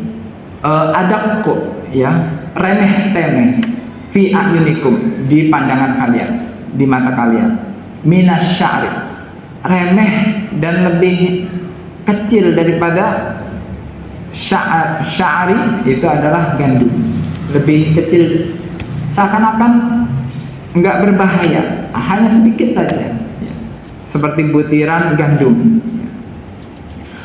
S1: adaku, ya, remeh-temeh, fi a'yunikum, di pandangan kalian, di mata kalian, minas sya'ri, remeh dan lebih kecil daripada sya'ri, itu adalah gandum, lebih kecil, seakan-akan enggak berbahaya, hanya sedikit saja, seperti butiran gandum.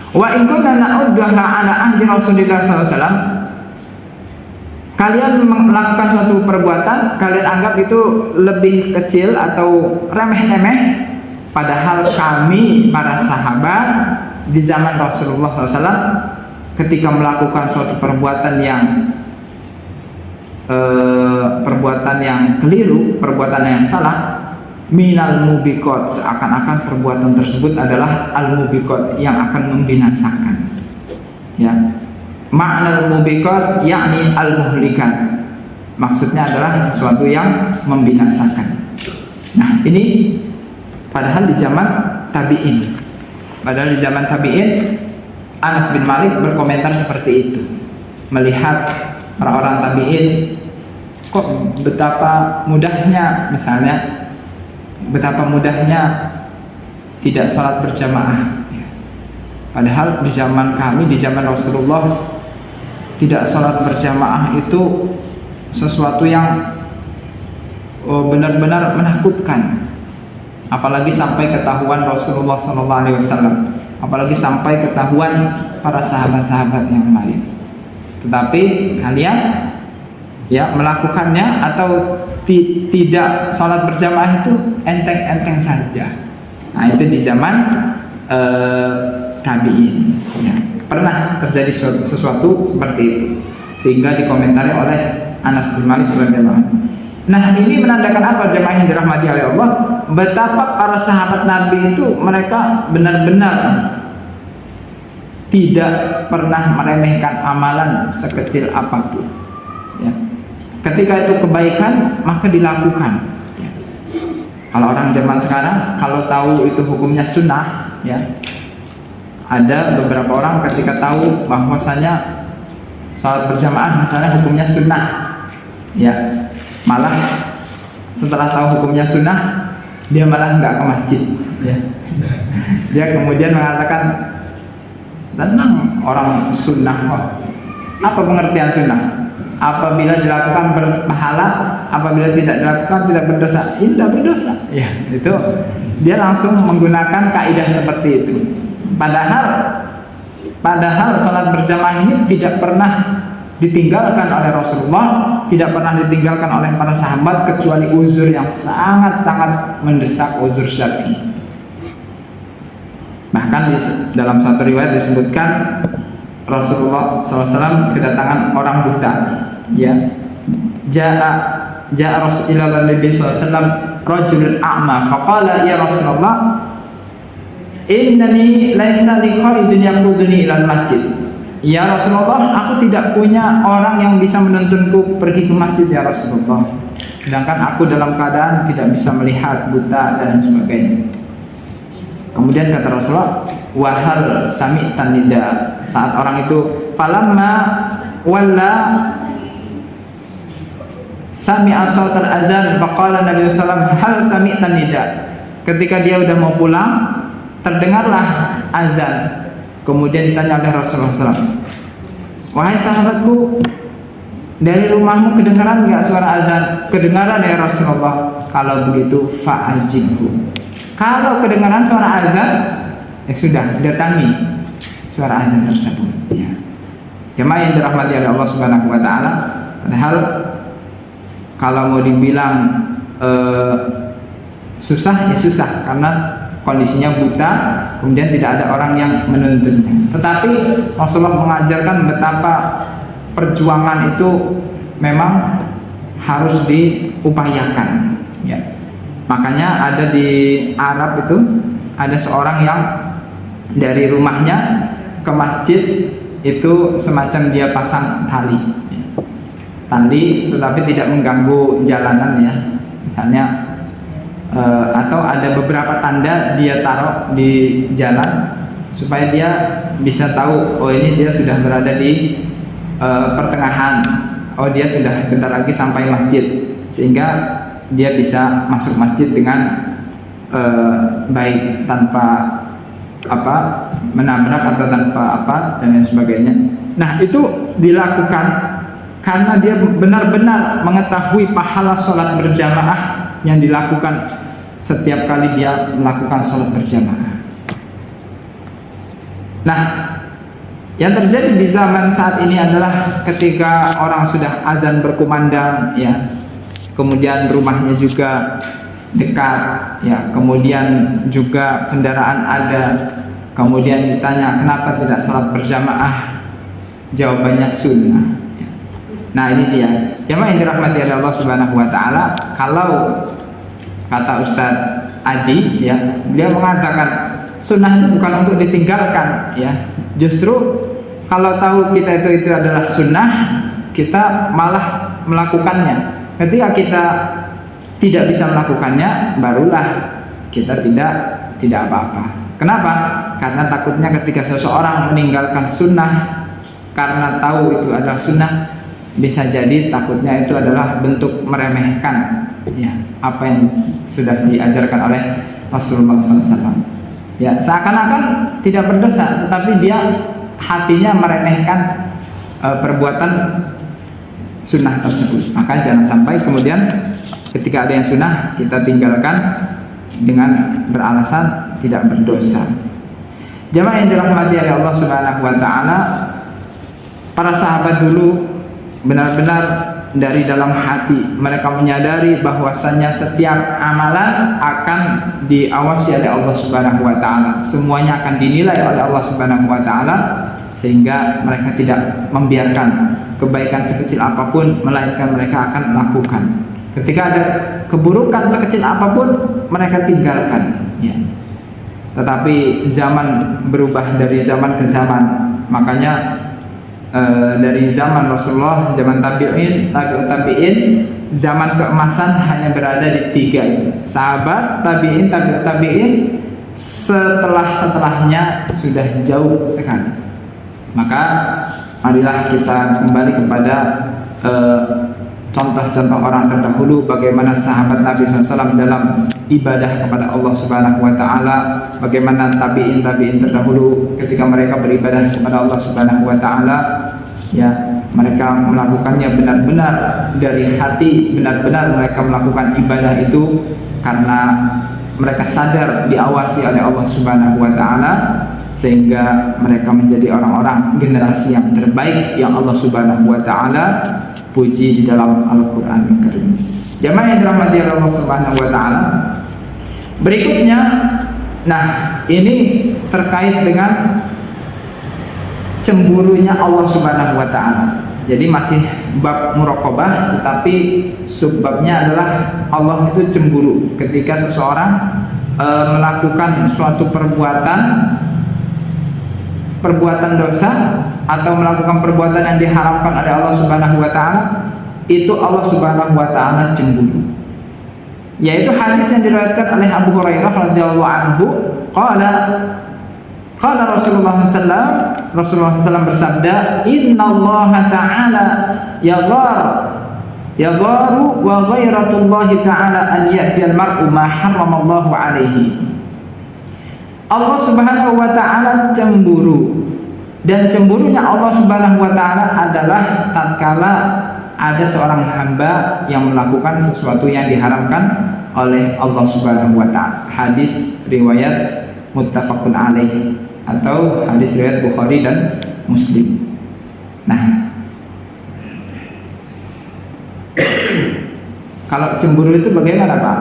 S1: Wa in kunna na'uddaha ala ahdi Rasulillah SAW, kalian melakukan suatu perbuatan kalian anggap itu lebih kecil atau remeh-temeh, padahal kami para sahabat di zaman Rasulullah SAW ketika melakukan suatu perbuatan yang keliru, perbuatan yang salah, minal mubiqat, seakan-akan perbuatan tersebut adalah al mubiqat, yang akan membinasakan. Ya, makna al mubiqat yakni al muhlikat, maksudnya adalah sesuatu yang membinasakan. Nah, ini padahal di zaman tabi'in. Padahal di zaman tabi'in, Anas bin Malik berkomentar seperti itu, melihat orang-orang tabi'in kok betapa mudahnya, misalnya betapa mudahnya tidak sholat berjamaah. Padahal di zaman kami, di zaman Rasulullah, tidak sholat berjamaah itu sesuatu yang benar-benar menakutkan. Apalagi sampai ketahuan Rasulullah SAW, apalagi sampai ketahuan para sahabat-sahabat yang lain. Tetapi kalian ya melakukannya atau tidak sholat berjamaah itu enteng-enteng saja. Nah, itu di zaman tabi'in, ya. Pernah terjadi sesuatu seperti itu, sehingga dikomentari oleh Anas bin Malik radhiyallahu anhu. Nah, ini menandakan apa, jemaah yang dirahmati oleh Allah? Betapa para sahabat Nabi itu mereka benar-benar tidak pernah meremehkan amalan sekecil apapun. Ya. Ketika itu kebaikan maka dilakukan. Ya. Kalau orang zaman sekarang kalau tahu itu hukumnya sunnah, ya, ada beberapa orang ketika tahu bahwasanya sholat berjamaah misalnya hukumnya sunnah, ya, malah setelah tahu hukumnya sunnah dia malah nggak ke masjid, ya. Dia kemudian mengatakan, tenang, orang sunnah kok. Apa pengertian sunnah? Apabila dilakukan berpahala, apabila tidak dilakukan tidak berdosa. Tidak berdosa, ya, itu dia langsung menggunakan kaidah seperti itu. Padahal sholat berjamaah ini tidak pernah ditinggalkan oleh Rasulullah, tidak pernah ditinggalkan oleh para sahabat kecuali uzur yang sangat-sangat mendesak, uzur syar'i. Bahkan dalam satu riwayat disebutkan Rasulullah SAW kedatangan orang buta, ya. Ja'a Rasulullah Nabi SAW rajulun a'ma faqala ya Rasulullah innani laisa liqa'idun yaquduni ilal masjid. Ya Rasulullah, aku tidak punya orang yang bisa menuntunku pergi ke masjid, ya Rasulullah. Sedangkan aku dalam keadaan tidak bisa melihat, buta dan sebagainya. Kemudian kata Rasulullah, wahal sami'tan nida. Saat orang itu falamma walla sami'a sautal azan faqala Nabi sallallahu alaihi wasallam hal sami'tan nida. Ketika dia udah mau pulang, terdengarlah azan. Kemudian ditanya oleh Rasulullah SAW, wahai sahabatku, dari rumahmu kedengaran nggak suara azan? Kedengaran ya Rasulullah. Kalau begitu fa'ajibhu. Kalau kedengaran suara azan, sudah datangi suara azan tersebut. Ya. Jemaah yang dirahmati oleh Allah Subhanahu Wa Taala, padahal kalau mau dibilang susah ya susah karena kondisinya buta, kemudian tidak ada orang yang menuntunnya. Tetapi Rasulullah mengajarkan betapa perjuangan itu memang harus diupayakan. Ya. Makanya ada di Arab itu ada seorang yang dari rumahnya ke masjid itu semacam dia pasang tali, tetapi tidak mengganggu jalanan ya. Misalnya atau ada beberapa tanda dia taruh di jalan supaya dia bisa tahu, oh ini dia sudah berada di pertengahan, oh dia sudah bentar lagi sampai masjid, sehingga dia bisa masuk masjid dengan baik tanpa menabrak atau tanpa dan lain sebagainya. Nah, itu dilakukan karena dia benar-benar mengetahui pahala sholat berjamaah yang dilakukan setiap kali dia melakukan sholat berjamaah. Nah, yang terjadi di zaman saat ini adalah ketika orang sudah azan berkumandang, ya, kemudian rumahnya juga dekat, ya, kemudian juga kendaraan ada, kemudian ditanya kenapa tidak sholat berjamaah, jawabannya sunnah. Nah, ini dia jemaah yang dirahmati oleh Allah Subhanahu Wa Taala. Kalau kata Ustadz Adi, ya, beliau mengatakan sunnah itu bukan untuk ditinggalkan, ya. Justru kalau tahu kita itu adalah sunnah, kita malah melakukannya. Ketika kita tidak bisa melakukannya, barulah kita tidak apa-apa. Kenapa? Karena takutnya ketika seseorang meninggalkan sunnah karena tahu itu adalah sunnah, bisa jadi takutnya itu adalah bentuk meremehkan, ya, apa yang sudah diajarkan oleh Rasulullah SAW. Ya, seakan-akan tidak berdosa, tetapi dia hatinya meremehkan perbuatan sunnah tersebut. Maka jangan sampai kemudian ketika ada yang sunnah kita tinggalkan dengan beralasan tidak berdosa. Jemaah yang dirahmati oleh Allah Subhanahu Wa Taala, para sahabat dulu benar-benar dari dalam hati mereka menyadari bahwasannya setiap amalan akan diawasi oleh Allah Subhanahu Wa Taala, semuanya akan dinilai oleh Allah Subhanahu Wa Taala, sehingga mereka tidak membiarkan kebaikan sekecil apapun, melainkan mereka akan melakukan. Ketika ada keburukan sekecil apapun, mereka tinggalkan, ya. Tetapi zaman berubah dari zaman ke zaman, makanya dari zaman Rasulullah, zaman tabi'in, tabi'ut tabi'in, zaman keemasan hanya berada di 3 itu. Sahabat, tabi'in, tabi'ut tabi'in, setelahnya sudah jauh sekali. Maka marilah kita kembali kepada contoh-contoh orang terdahulu, bagaimana sahabat Nabi SAW dalam ibadah kepada Allah Subhanahu Wa Taala, bagaimana tabi'in terdahulu ketika mereka beribadah kepada Allah Subhanahu Wa Taala, ya, mereka melakukannya benar-benar dari hati, benar-benar mereka melakukan ibadah itu karena mereka sadar diawasi oleh Allah Subhanahu Wa Taala, sehingga mereka menjadi orang-orang generasi yang terbaik yang Allah Subhanahu Wa Taala puji di dalam Al-Quran Al-Karim. Jemaah yang dirahmati Allah Subhanahu Wa Taala, berikutnya, nah, ini terkait dengan cemburunya Allah Subhanahu Wa Taala. Jadi masih bab muraqabah, tetapi subbabnya adalah Allah itu cemburu ketika seseorang melakukan suatu perbuatan dosa atau melakukan perbuatan yang diharamkan oleh Allah Subhanahu Wa Taala, itu Allah Subhanahu Wa Taala cemburu. Yaitu hadis yang diriwayatkan oleh Abu Hurairah radhiyallahu anhu, qala Rasulullah SAW bersabda, innallaha ta'ala yagharu wa ghairatullahi ta'ala an ya'tiyal mar'u ma harramallahu alaihi. Allah Subhanahu Wa Taala cemburu, dan cemburunya Allah Subhanahu Wa Taala adalah tatkala ada seorang hamba yang melakukan sesuatu yang diharamkan oleh Allah Subhanahu Wa Taala. Hadis riwayat muttafaqun alaih atau hadis riwayat Bukhari dan Muslim. Nah, kalau cemburu itu bagaimana Pak?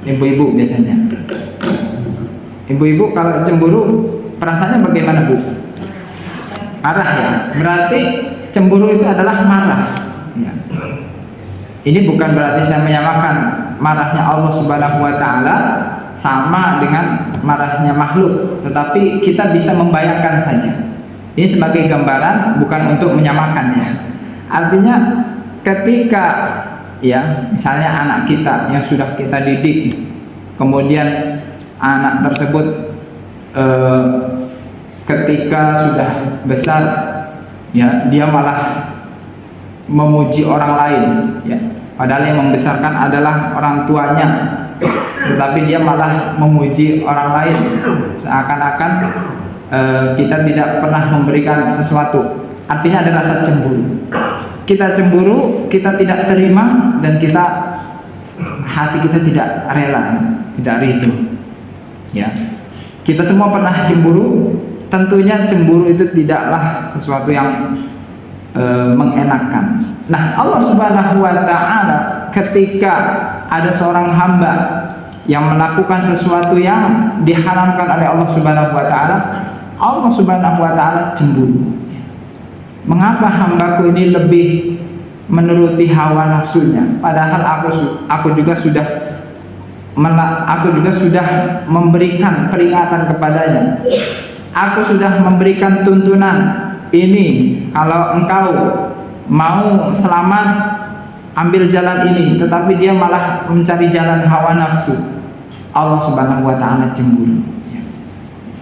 S1: Ibu-ibu biasanya. Ibu-ibu kalau cemburu perasaannya bagaimana Bu? Marah ya. Berarti cemburu itu adalah marah. Ya. Ini bukan berarti saya menyamakan marahnya Allah Subhanahu wa taala sama dengan marahnya makhluk, tetapi kita bisa membayangkan saja. Ini sebagai gambaran, bukan untuk menyamakannya. Artinya ketika ya misalnya anak kita yang sudah kita didik, kemudian anak tersebut ketika sudah besar ya dia malah memuji orang lain ya, padahal yang membesarkan adalah orang tuanya, tetapi dia malah memuji orang lain seakan-akan kita tidak pernah memberikan sesuatu. Artinya ada rasa cemburu. Kita cemburu, kita tidak terima, dan hati kita tidak rela, tidak ridho ya. Kita semua pernah cemburu. Tentunya cemburu itu tidaklah sesuatu yang mengenakan. Nah, Allah Subhanahu wa taala ketika ada seorang hamba yang melakukan sesuatu yang diharamkan oleh Allah Subhanahu wa taala, Allah Subhanahu wa taala cemburu. Mengapa hambaku ini lebih menuruti hawa nafsunya, padahal aku juga sudah memberikan peringatan kepadanya. Aku sudah memberikan tuntunan ini, kalau engkau mau selamat ambil jalan ini, tetapi dia malah mencari jalan hawa nafsu. Allah Subhanahu wa taala cemburu.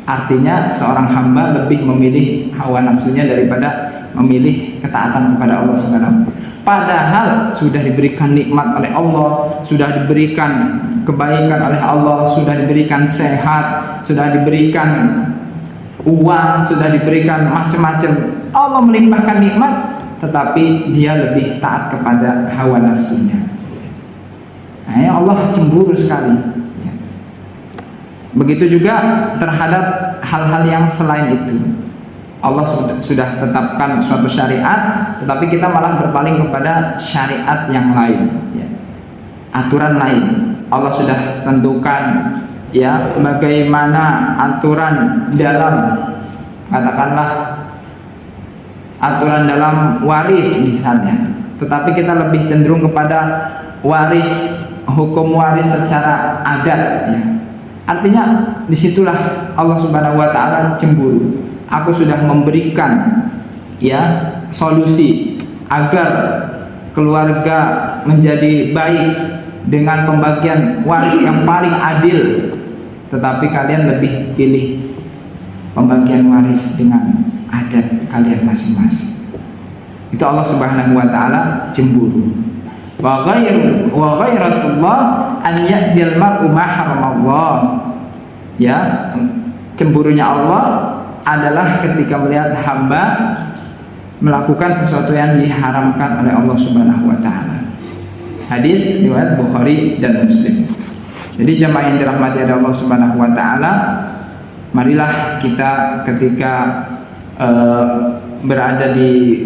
S1: Artinya seorang hamba lebih memilih hawa nafsunya daripada memilih ketaatan kepada Allah Subhanahu. Padahal sudah diberikan nikmat oleh Allah, sudah diberikan kebaikan oleh Allah, sudah diberikan sehat, sudah diberikan uang, sudah diberikan macam-macam. Allah melimpahkan nikmat, tetapi dia lebih taat kepada hawa nafsunya. Nah, Allah cemburu sekali. Begitu juga terhadap hal-hal yang selain itu. Allah sudah tetapkan suatu syariat, tetapi kita malah berpaling kepada syariat yang lain, aturan lain. Allah sudah tentukan ya bagaimana aturan dalam, katakanlah aturan dalam waris misalnya, tetapi kita lebih cenderung kepada waris, hukum waris secara adat ya. Artinya disitulah Allah Subhanahu wa taala cemburu. Aku sudah memberikan ya solusi agar keluarga menjadi baik dengan pembagian waris yang paling adil, tetapi kalian lebih pilih pembagian waris dengan adat kalian masing-masing. Itu Allah Subhanahu wa taala cemburu. Wa ghairatullah an ya'dil mar'u ma haramallah. Ya, cemburunya Allah adalah ketika melihat hamba melakukan sesuatu yang diharamkan oleh Allah Subhanahu wa taala. Hadis riwayat Bukhari dan Muslim. Jadi jamaah yang dirahmati oleh Allah Subhanahu wa taala, marilah kita ketika berada di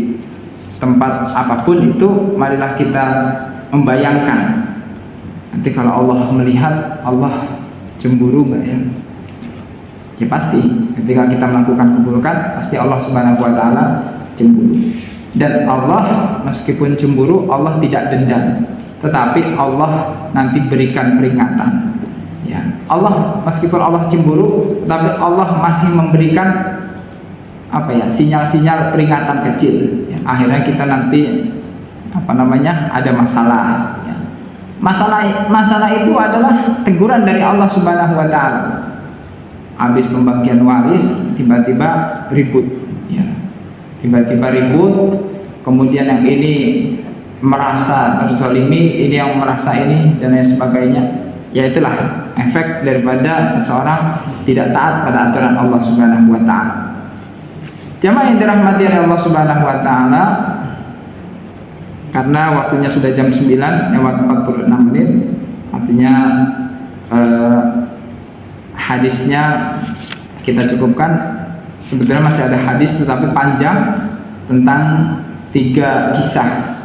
S1: tempat apapun itu, marilah kita membayangkan nanti kalau Allah melihat, Allah cemburu enggak ya? Ya pasti, ketika kita melakukan keburukan, pasti Allah Subhanahu wa taala cemburu. Dan Allah meskipun cemburu, Allah tidak dendam, tetapi Allah nanti berikan peringatan. Ya, Allah meskipun Allah cemburu, tetapi Allah masih memberikan sinyal-sinyal peringatan kecil. Ya, akhirnya kita nanti ada masalah. Ya. Masalah itu adalah teguran dari Allah Subhanahu wa taala. Habis pembagian waris tiba-tiba ribut ya. Tiba-tiba ribut, kemudian yang ini merasa terzalimi, ini yang merasa ini, dan lain sebagainya. Ya itulah efek daripada seseorang tidak taat pada aturan Allah Subhanahu wa taala. Jamaah yang dirahmati oleh Allah Subhanahu wa taala, karena waktunya sudah jam 9:46, artinya hadisnya kita cukupkan. Sebetulnya masih ada hadis tetapi panjang tentang 3 kisah.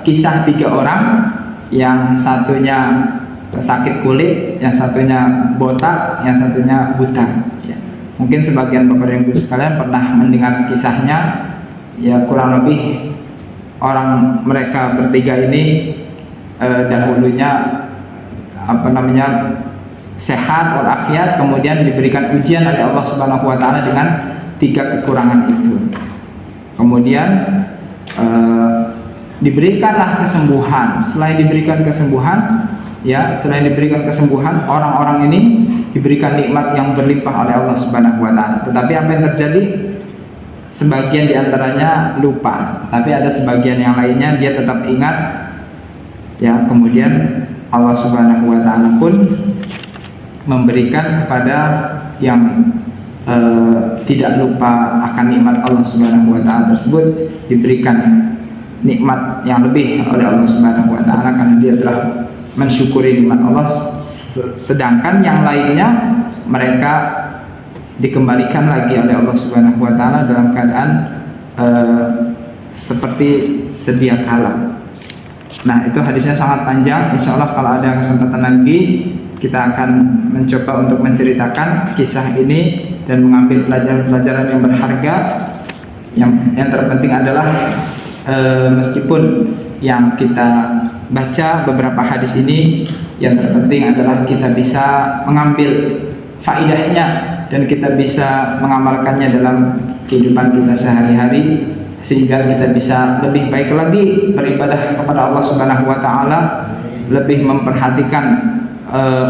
S1: Kisah 3 orang, yang satunya sakit kulit, yang satunya botak, yang satunya buta. Ya. Mungkin sebagian Bapak dan Ibu sekalian pernah mendengar kisahnya. Ya, kurang lebih mereka bertiga ini dahulunya sehat walafiat, kemudian diberikan ujian oleh Allah Subhanahu wa taala dengan 3 kekurangan itu. Kemudian diberikanlah kesembuhan. Selain diberikan kesembuhan, orang-orang ini diberikan nikmat yang berlimpah oleh Allah Subhanahu wa taala. Tetapi apa yang terjadi? Sebagian diantaranya lupa, tapi ada sebagian yang lainnya dia tetap ingat. Ya, kemudian Allah Subhanahu wa taala pun memberikan kepada yang tidak lupa akan nikmat Allah Subhanahu wa taala tersebut, diberikan nikmat yang lebih oleh Allah Subhanahu wa taala karena dia telah mensyukuri nikmat Allah. Sedangkan yang lainnya mereka dikembalikan lagi oleh Allah Subhanahu wa taala dalam keadaan seperti sedia kala. Nah, itu hadisnya sangat panjang. Insya Allah kalau ada kesempatan lagi kita akan mencoba untuk menceritakan kisah ini dan mengambil pelajaran-pelajaran yang berharga. Yang terpenting adalah meskipun yang kita baca beberapa hadis ini, yang terpenting adalah kita bisa mengambil faidahnya dan kita bisa mengamalkannya dalam kehidupan kita sehari-hari, sehingga kita bisa lebih baik lagi beribadah kepada Allah Subhanahu wa taala, lebih memperhatikan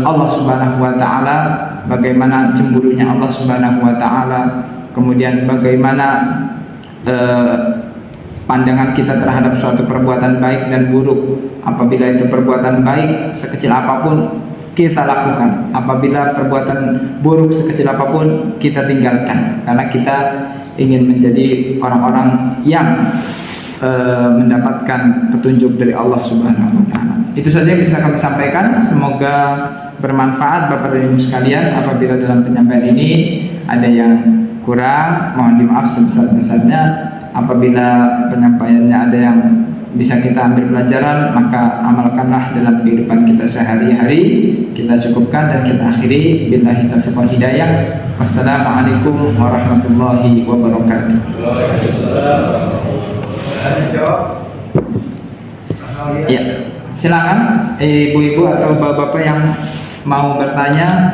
S1: Allah Subhanahu wa taala, bagaimana cemburunya Allah Subhanahu wa taala, kemudian bagaimana pandangan kita terhadap suatu perbuatan baik dan buruk. Apabila itu perbuatan baik sekecil apapun kita lakukan, apabila perbuatan buruk sekecil apapun kita tinggalkan, karena kita ingin menjadi orang-orang yang mendapatkan petunjuk dari Allah Subhanahu wa taala. Itu saja yang bisa kami sampaikan. Semoga bermanfaat Bapak dan Ibu sekalian. Apabila dalam penyampaian ini ada yang kurang, mohon dimaaf sebesar-besarnya. Apabila penyampaiannya ada yang bisa kita ambil pelajaran, maka amalkanlah dalam kehidupan kita sehari-hari. Kita cukupkan dan kita akhiri. Billahi taufiq wal hidayah. Wassalamualaikum warahmatullahi wabarakatuh. Ya, silakan ibu-ibu atau bapak-bapak yang mau bertanya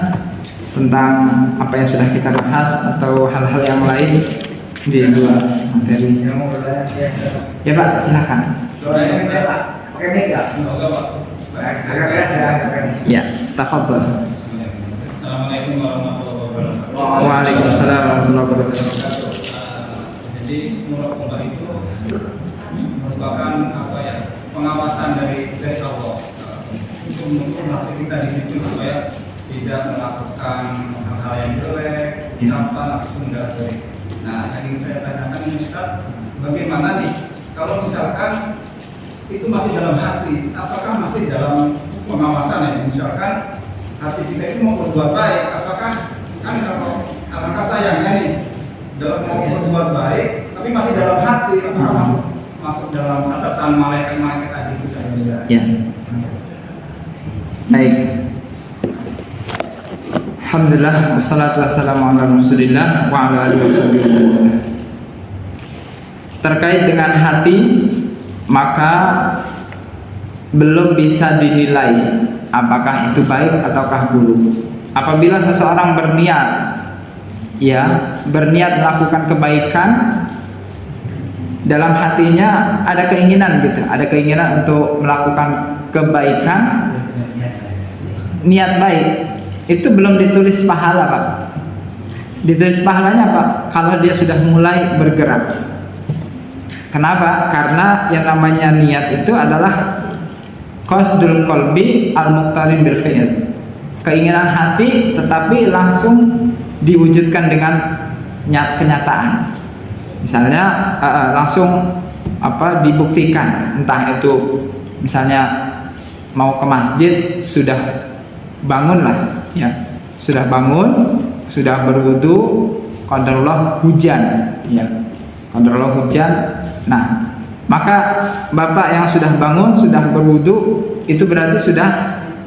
S1: tentang apa yang sudah kita bahas atau hal-hal yang lain di luar materi. Ya Pak, silakan. Ya, tafadhol.
S2: Assalamualaikum warahmatullahi wabarakatuh.
S1: Waalaikumsalam warahmatullahi wabarakatuh.
S2: Jadi muraqabah itu merupakan pengawasan dari Allah untuk mengukur hasil kita di situ supaya tidak melakukan hal-hal yang jelek, tanpa langsung dari. Nah, yang ingin saya tanyakan ini Ustaz, bagaimana nih kalau misalkan itu masih dalam hati, apakah masih dalam pengawasan ya? Misalkan hati kita itu mau berbuat baik, apakah apakah sayangnya nih dalam mau berbuat baik, tapi masih dalam hati, apakah masuk dalam catatan malaikat tadi itu bisa?
S1: Ya. Baik. Alhamdulillah, wassalatu wassalamu ala Rasulillah wa ala alihi wasallam. Terkait dengan hati, maka belum bisa dinilai apakah itu baik ataukah buruk. Apabila seseorang berniat melakukan kebaikan, dalam hatinya ada keinginan untuk melakukan kebaikan, niat baik, itu belum ditulis pahala Pak. Ditulis pahalanya Pak kalau dia sudah mulai bergerak. Kenapa? Karena yang namanya niat itu adalah qasdul qalbi al-muqtarin bil fi'l. Keinginan hati tetapi langsung diwujudkan dengan kenyataan. Misalnya langsung dibuktikan, entah itu misalnya mau ke masjid sudah bangunlah ya, sudah bangun, sudah berwudu, qadarullah hujan, ya. Qadarullah hujan. Nah, maka bapak yang sudah bangun, sudah berwudu, itu berarti sudah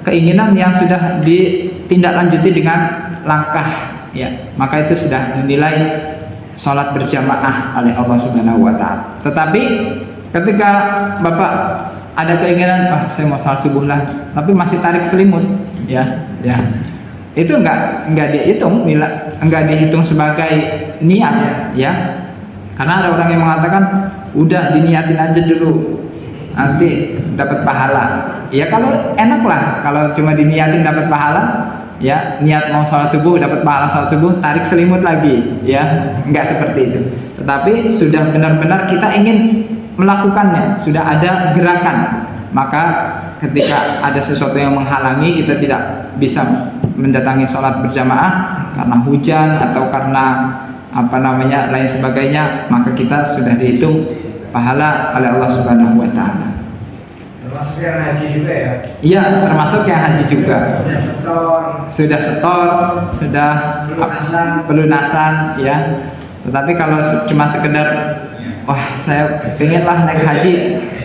S1: keinginan yang sudah ditindaklanjuti dengan langkah, ya. Maka itu sudah dinilai sholat berjamaah oleh Allah Subhanahu wa Ta'ala. Tetapi ketika bapak ada keinginan, saya mau sholat subuh lah, tapi masih tarik selimut, ya, itu enggak dihitung sebagai niat, ya. Karena ada orang yang mengatakan, udah diniatin aja dulu, nanti dapat pahala. Ya kalau enak lah, kalau cuma diniatin dapat pahala, ya, niat mau sholat subuh dapat pahala sholat subuh, tarik selimut lagi, ya, enggak seperti itu. Tetapi sudah benar-benar kita ingin melakukannya, sudah ada gerakan, maka ketika ada sesuatu yang menghalangi, kita tidak bisa mendatangi sholat berjamaah karena hujan atau karena lain sebagainya, maka kita sudah dihitung pahala oleh Allah Subhanahu wa Ta'ala.
S3: Termasuk yang haji juga ya?
S1: Iya, termasuk yang haji juga. Sudah setor, sudah pelunasan, ya. Tetapi kalau cuma sekedar, wah saya pengen lah naik haji,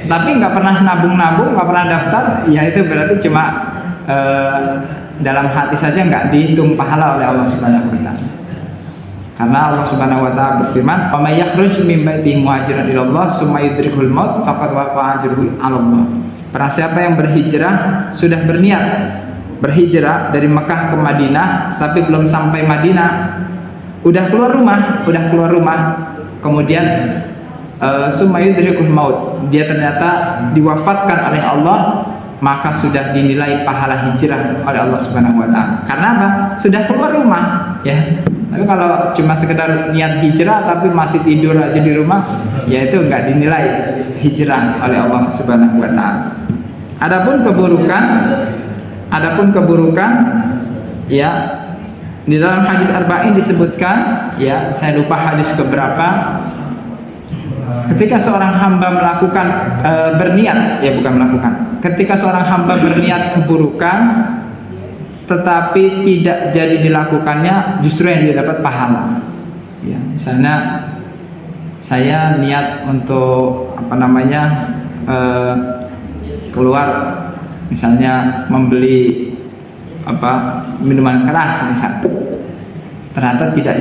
S1: tapi nggak pernah nabung-nabung, nggak pernah daftar, ya itu berarti cuma dalam hati saja, nggak dihitung pahala oleh Allah Subhanahu wa Ta'ala. Karena Allah Subhanahu wa Ta'ala berfirman, "Wa may yakhruj min baitihi muhajiran ila Allah, tsumma yudrikul maut, faqad waqa'a ajruhu 'ala Allah." Barang siapa yang berhijrah, sudah berniat berhijrah dari Mekah ke Madinah, tapi belum sampai Madinah, udah keluar rumah, kemudian tsumma yudrikul maut, dia ternyata diwafatkan oleh Allah, maka sudah dinilai pahala hijrah oleh Allah Subhanahu wa Ta'ala. Karena apa? Sudah keluar rumah, ya. Tapi kalau cuma sekedar niat hijrah tapi masih tidur aja di rumah, ya itu enggak dinilai hijrah oleh Allah Subhanahu wa Ta'ala. Adapun keburukan, ya, di dalam hadis arba'in disebutkan, ya, saya lupa hadis keberapa, ketika seorang hamba melakukan ketika seorang hamba berniat keburukan tetapi tidak jadi dilakukannya, justru yang dia dapat pahala. Ya, misalnya saya niat untuk keluar, misalnya membeli minuman keras misalnya, ternyata tidak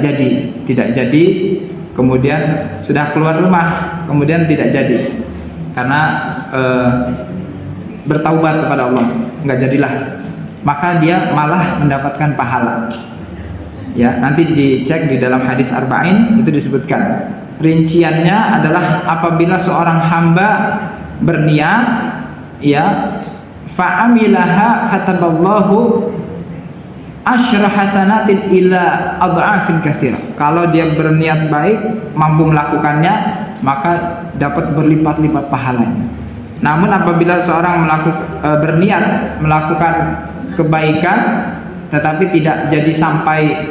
S1: jadi, kemudian sudah keluar rumah, kemudian tidak jadi karena bertaubat kepada Allah, nggak jadilah, maka dia malah mendapatkan pahala. Ya, nanti dicek di dalam hadis arba'in itu disebutkan. Rinciannya adalah apabila seorang hamba berniat, ya, fa'amilaha kataballahu asyra hasanatin ila adha'afin katsira. Kalau dia berniat baik, mampu melakukannya, maka dapat berlipat-lipat pahalanya. Namun apabila seorang berniat melakukan kebaikan tetapi tidak jadi sampai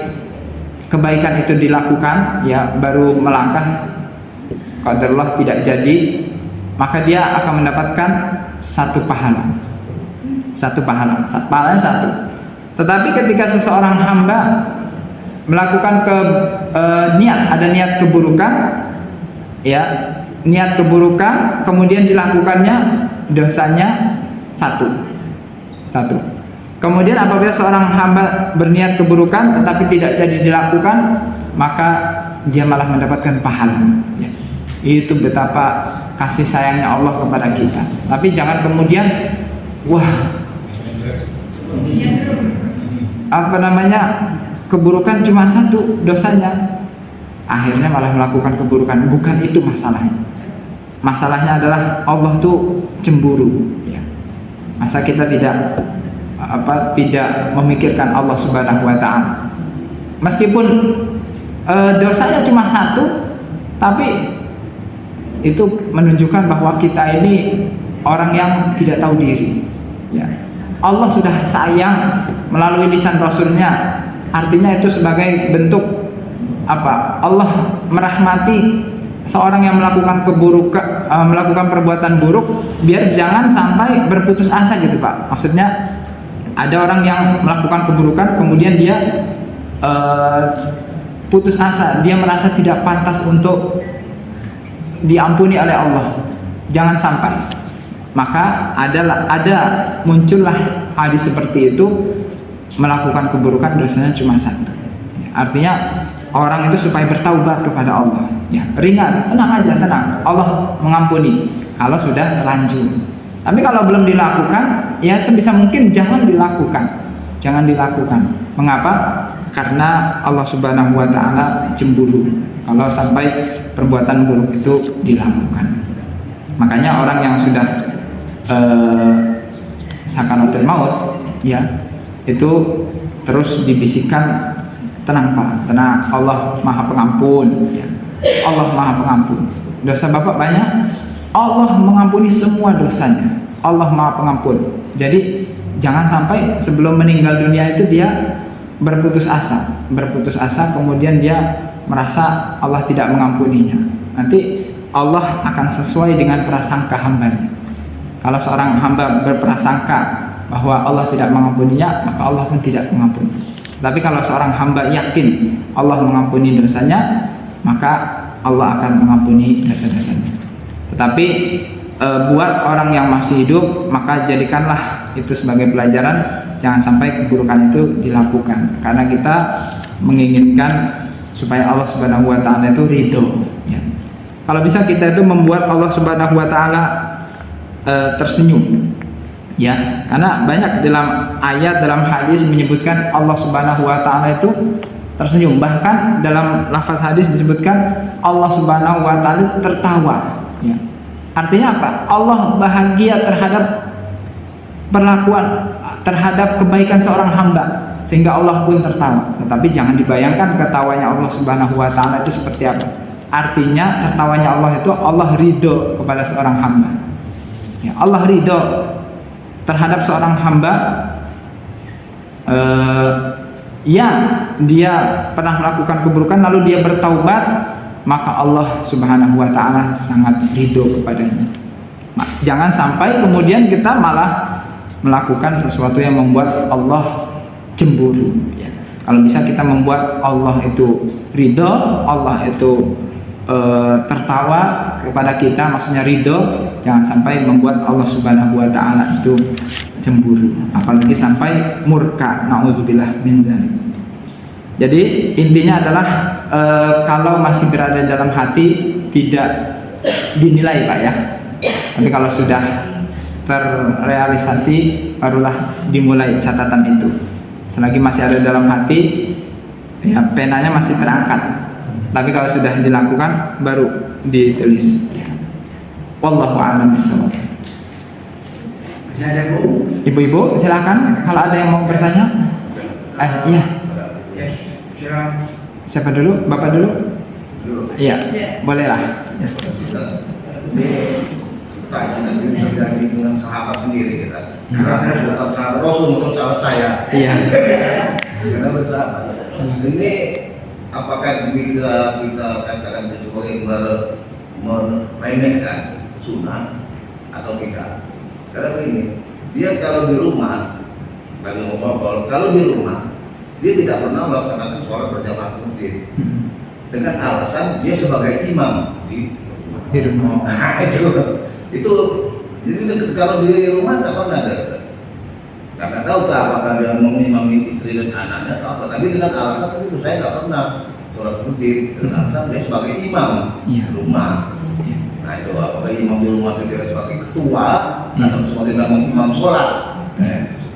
S1: kebaikan itu dilakukan, ya, baru melangkah, qadarullah tidak jadi, maka dia akan mendapatkan satu pahala. Pahalanya satu. Tetapi ketika seseorang hamba melakukan ada niat keburukan, ya, niat keburukan, kemudian dilakukannya, dosanya satu. Kemudian apabila seorang hamba berniat keburukan tetapi tidak jadi dilakukan, maka dia malah mendapatkan pahala, ya. Itu betapa kasih sayangnya Allah kepada kita. Tapi jangan kemudian, keburukan cuma satu dosanya, akhirnya malah melakukan keburukan. Bukan itu masalahnya. Masalahnya adalah Allah tuh cemburu, ya. Masa kita tidak memikirkan Allah Subhanahu wa Ta'ala. Meskipun dosanya cuma satu, tapi itu menunjukkan bahwa kita ini orang yang tidak tahu diri, ya. Allah sudah sayang melalui lisan Rasulnya, artinya itu sebagai bentuk Allah merahmati seorang yang melakukan melakukan perbuatan buruk, biar jangan sampai berputus asa gitu, Pak. Maksudnya Ada orang yang melakukan keburukan kemudian dia putus asa, dia merasa tidak pantas untuk diampuni oleh Allah. Jangan sampai. Maka muncullah hadis seperti itu, melakukan keburukan dosanya cuma satu. Artinya orang itu supaya bertaubat kepada Allah. Ya, ringan, tenang aja, tenang. Allah mengampuni kalau sudah terlanjur. Tapi kalau belum dilakukan, ya sebisa mungkin jangan dilakukan. Jangan dilakukan. Mengapa? Karena Allah Subhanahu wa taala cemburu kalau sampai perbuatan buruk itu dilakukan. Makanya orang yang sudah sakaratul maut, ya, itu terus dibisikkan, tenang Pak, tenang, Allah Maha Pengampun, ya. Allah Maha Pengampun. Dosa Bapak banyak, Allah mengampuni semua dosanya. Allah Maha Pengampun. Jadi jangan sampai sebelum meninggal dunia itu dia berputus asa, kemudian dia merasa Allah tidak mengampuninya. Nanti Allah akan sesuai dengan prasangka hambanya. Kalau seorang hamba berprasangka bahwa Allah tidak mengampuninya, maka Allah pun tidak mengampuni. Tapi kalau seorang hamba yakin Allah mengampuni dosanya, maka Allah akan mengampuni dosa-dosanya. Tetapi buat orang yang masih hidup, maka jadikanlah itu sebagai pelajaran, jangan sampai keburukan itu dilakukan, karena kita menginginkan supaya Allah Subhanahu wa taala itu ridho, ya. Kalau bisa kita itu membuat Allah Subhanahu wa taala tersenyum, ya, karena banyak dalam ayat, dalam hadis menyebutkan Allah Subhanahu wa taala itu tersenyum. Bahkan dalam lafaz hadis disebutkan Allah Subhanahu wa taala tertawa, ya. Artinya apa? Allah bahagia terhadap perlakuan, terhadap kebaikan seorang hamba, sehingga Allah pun tertawa. Tetapi jangan dibayangkan ketawanya Allah Subhanahu wa taala itu seperti apa. Artinya tertawanya Allah itu Allah ridho kepada seorang hamba, ya, Allah ridho terhadap seorang hamba yang dia pernah melakukan keburukan lalu dia bertaubat, maka Allah Subhanahu wa taala sangat ridho kepadanya. Jangan sampai kemudian kita malah melakukan sesuatu yang membuat Allah cemburu, ya. Kalau bisa kita membuat Allah itu ridho, Allah itu tertawa kepada kita, maksudnya ridho. Jangan sampai membuat Allah Subhanahu wa taala itu cemburu, apalagi sampai murka, naudzubillah min dzalik. Jadi intinya adalah kalau masih berada dalam hati tidak dinilai Pak, ya. Tapi kalau sudah terrealisasi barulah dimulai catatan itu. Selagi masih ada dalam hati, ya, penanya masih terangkat. Tapi kalau sudah dilakukan baru ditulis. Wallahu a'lam bishawab.
S3: Masih ada Bu?
S1: Ibu-ibu silakan kalau ada yang mau bertanya. Iya.
S3: Yes, silakan.
S1: Siapa dulu? Bapak dulu? Iya. Bolehlah. Ya.
S4: Tanya nanti terjadi dengan sahabat sendiri kita. Karena bukan sahabat Rasul, bukan sahabat saya.
S1: Iya.
S4: Karena bersahabat. Ini apakah jika kita katakan sebagai meremehkan sunnah atau tidak? Karena begini, dia kalau di rumah, kalau di rumah dia tidak pernah melaksanakan sholat berjamaah masjid dengan alasan dia sebagai imam di
S1: rumah.
S4: Nah, itu jadi kalau di rumah nggak pernah ada. Nggak tahu tak apakah dia mengimami istri dan anaknya atau apa. Tapi dengan alasan itu saya nggak pernah sholat masjid dengan alasan dia sebagai imam di rumah. Nah itu apakah imam di rumah itu dia sebagai ketua atau sebagai imam sholat.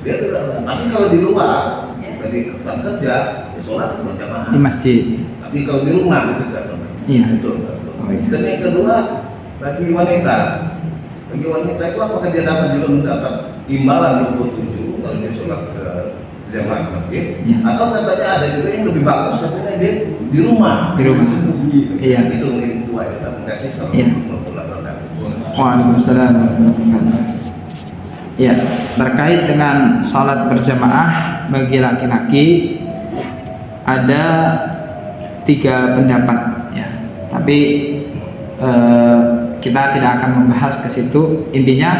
S4: Dia tidak. Tapi kalau di luar tadi keputusan kerja ya sholat berjamaah
S1: Di masjid.
S4: Tapi kalau di rumah tidak pernah.
S1: Iya.
S4: Itu.
S1: Iya.
S4: Dan yang kedua bagi wanita itu apakah dia dapat juga mendapat imbalan 27 kalau dia sholat ke jamaah masjid,
S1: ya.
S4: Atau katanya ada juga yang lebih bagus katanya dia di rumah.
S1: Iya.
S4: Itu mungkin dua kita kasih sama
S1: Iya. Waalaikumsalam warahmatullahi wabarakatuh. Ya, terkait dengan sholat berjamaah bagi laki-laki ada 3 pendapat, ya. Tapi kita tidak akan membahas ke situ. Intinya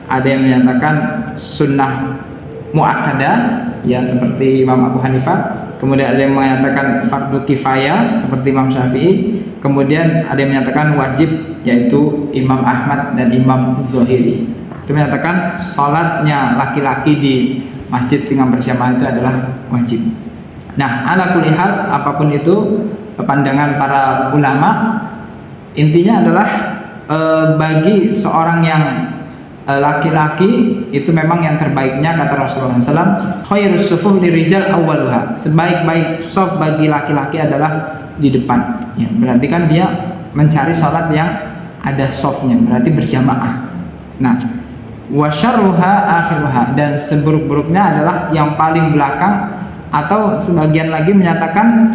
S1: ada yang menyatakan sunnah muakkadah ya seperti Imam Abu Hanifah, kemudian ada yang mengatakan fardu kifayah seperti Imam Syafi'i, kemudian ada yang menyatakan wajib yaitu Imam Ahmad dan Imam Zuhri. Itu menyatakan sholatnya laki-laki di masjid dengan berjamaah itu adalah wajib. Nah, ala kulli hal, apapun itu pandangan para ulama, intinya adalah bagi seorang yang laki-laki itu memang yang terbaiknya kata Rasulullah SAW, khairus sufuf lirijal awwaluha, sebaik-baik shaf bagi laki-laki adalah di depan ya, berarti kan dia mencari sholat yang ada shafnya, berarti berjamaah. Nah, wa syarruha akhiruha, dan seburuk-buruknya adalah yang paling belakang, atau sebagian lagi menyatakan,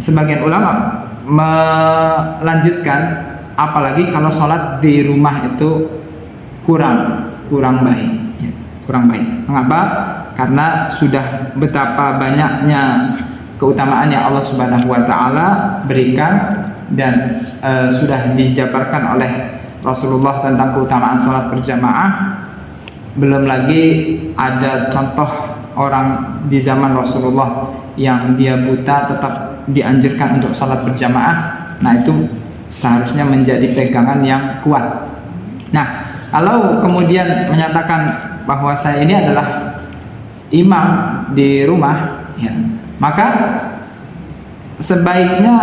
S1: sebagian ulama melanjutkan, apalagi kalau sholat di rumah itu kurang baik ya, kurang baik. Mengapa? Karena sudah betapa banyaknya keutamaan yang Allah Subhanahu wa taala berikan, dan sudah dijabarkan oleh Rasulullah tentang keutamaan sholat berjamaah. Belum lagi ada contoh orang di zaman Rasulullah yang dia buta tetap dianjurkan untuk sholat berjamaah. Nah, itu seharusnya menjadi pegangan yang kuat. Nah, kalau kemudian menyatakan bahwa saya ini adalah imam di rumah ya, maka sebaiknya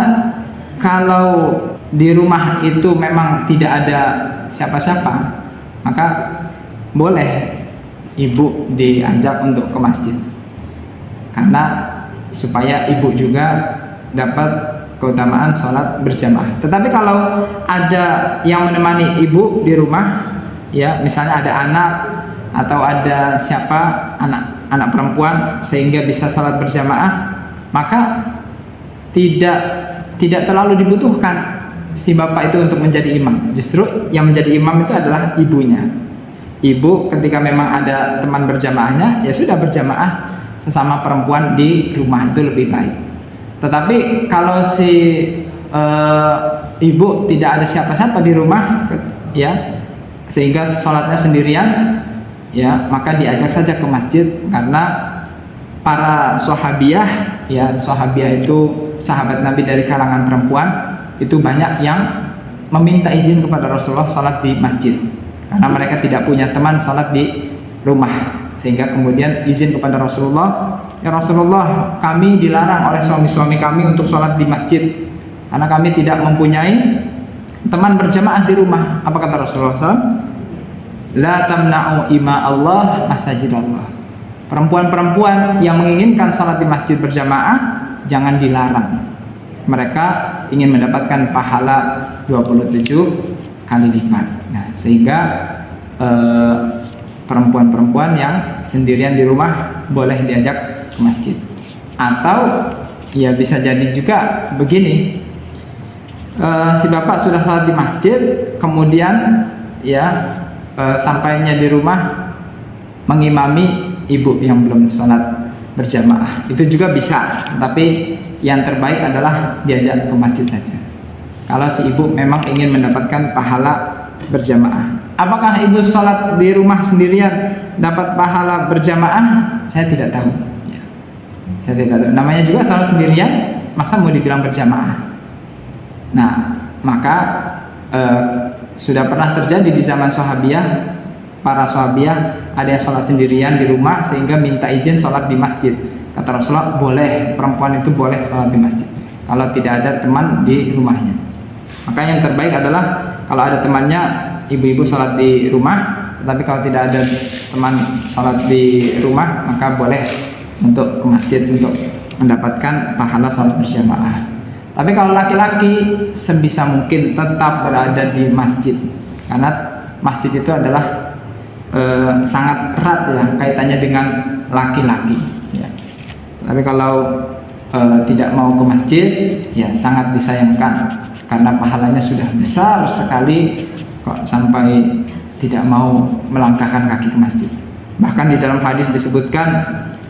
S1: kalau di rumah itu memang tidak ada siapa-siapa, maka boleh ibu diajak untuk ke masjid, karena supaya ibu juga dapat keutamaan sholat berjamaah. Tetapi kalau ada yang menemani ibu di rumah ya, misalnya ada anak atau ada siapa, anak perempuan, sehingga bisa sholat berjamaah, maka tidak terlalu dibutuhkan si bapak itu untuk menjadi imam. Justru yang menjadi imam itu adalah ibunya. Ibu ketika memang ada teman berjamaahnya, ya sudah berjamaah sesama perempuan di rumah, itu lebih baik. Tetapi kalau si ibu tidak ada siapa-siapa di rumah ya, sehingga sholatnya sendirian ya, maka diajak saja ke masjid, karena para sahabiyah ya, sahabiyah itu sahabat Nabi dari kalangan perempuan, itu banyak yang meminta izin kepada Rasulullah sholat di masjid, karena mereka tidak punya teman sholat di rumah, sehingga kemudian izin kepada Rasulullah, ya Rasulullah, kami dilarang oleh suami-suami kami untuk sholat di masjid karena kami tidak mempunyai teman berjamaah di rumah. Apa kata Rasulullah SAW? La tamna'u ima Allah masajid Allah. Perempuan-perempuan yang menginginkan sholat di masjid berjamaah jangan dilarang. Mereka ingin mendapatkan pahala 27 kali lipat. Nah, sehingga perempuan-perempuan yang sendirian di rumah boleh diajak ke masjid. Atau ya bisa jadi juga begini, si bapak sudah sholat di masjid, kemudian ya sampainya di rumah mengimami ibu yang belum sholat berjamaah, itu juga bisa. Tapi yang terbaik adalah diajak ke masjid saja, kalau si ibu memang ingin mendapatkan pahala berjamaah. Apakah ibu sholat di rumah sendirian dapat pahala berjamaah? Saya tidak tahu ya. Saya tidak tahu. Namanya juga sholat sendirian, masa mau dibilang berjamaah? Nah, maka sudah pernah terjadi di zaman sahabiyah, para sahabiyah ada yang sholat sendirian di rumah sehingga minta izin sholat di masjid. Kata Rasulullah, boleh, perempuan itu boleh sholat di masjid kalau tidak ada teman di rumahnya. Maka yang terbaik adalah kalau ada temannya, ibu-ibu sholat di rumah. Tetapi kalau tidak ada teman sholat di rumah, maka boleh untuk ke masjid untuk mendapatkan pahala sholat berjamaah. Tapi kalau laki-laki sebisa mungkin tetap berada di masjid, karena masjid itu adalah sangat erat ya kaitannya dengan laki-laki ya. Tapi kalau tidak mau ke masjid ya sangat disayangkan, karena pahalanya sudah besar sekali kok sampai tidak mau melangkahkan kaki ke masjid. Bahkan di dalam hadis disebutkan,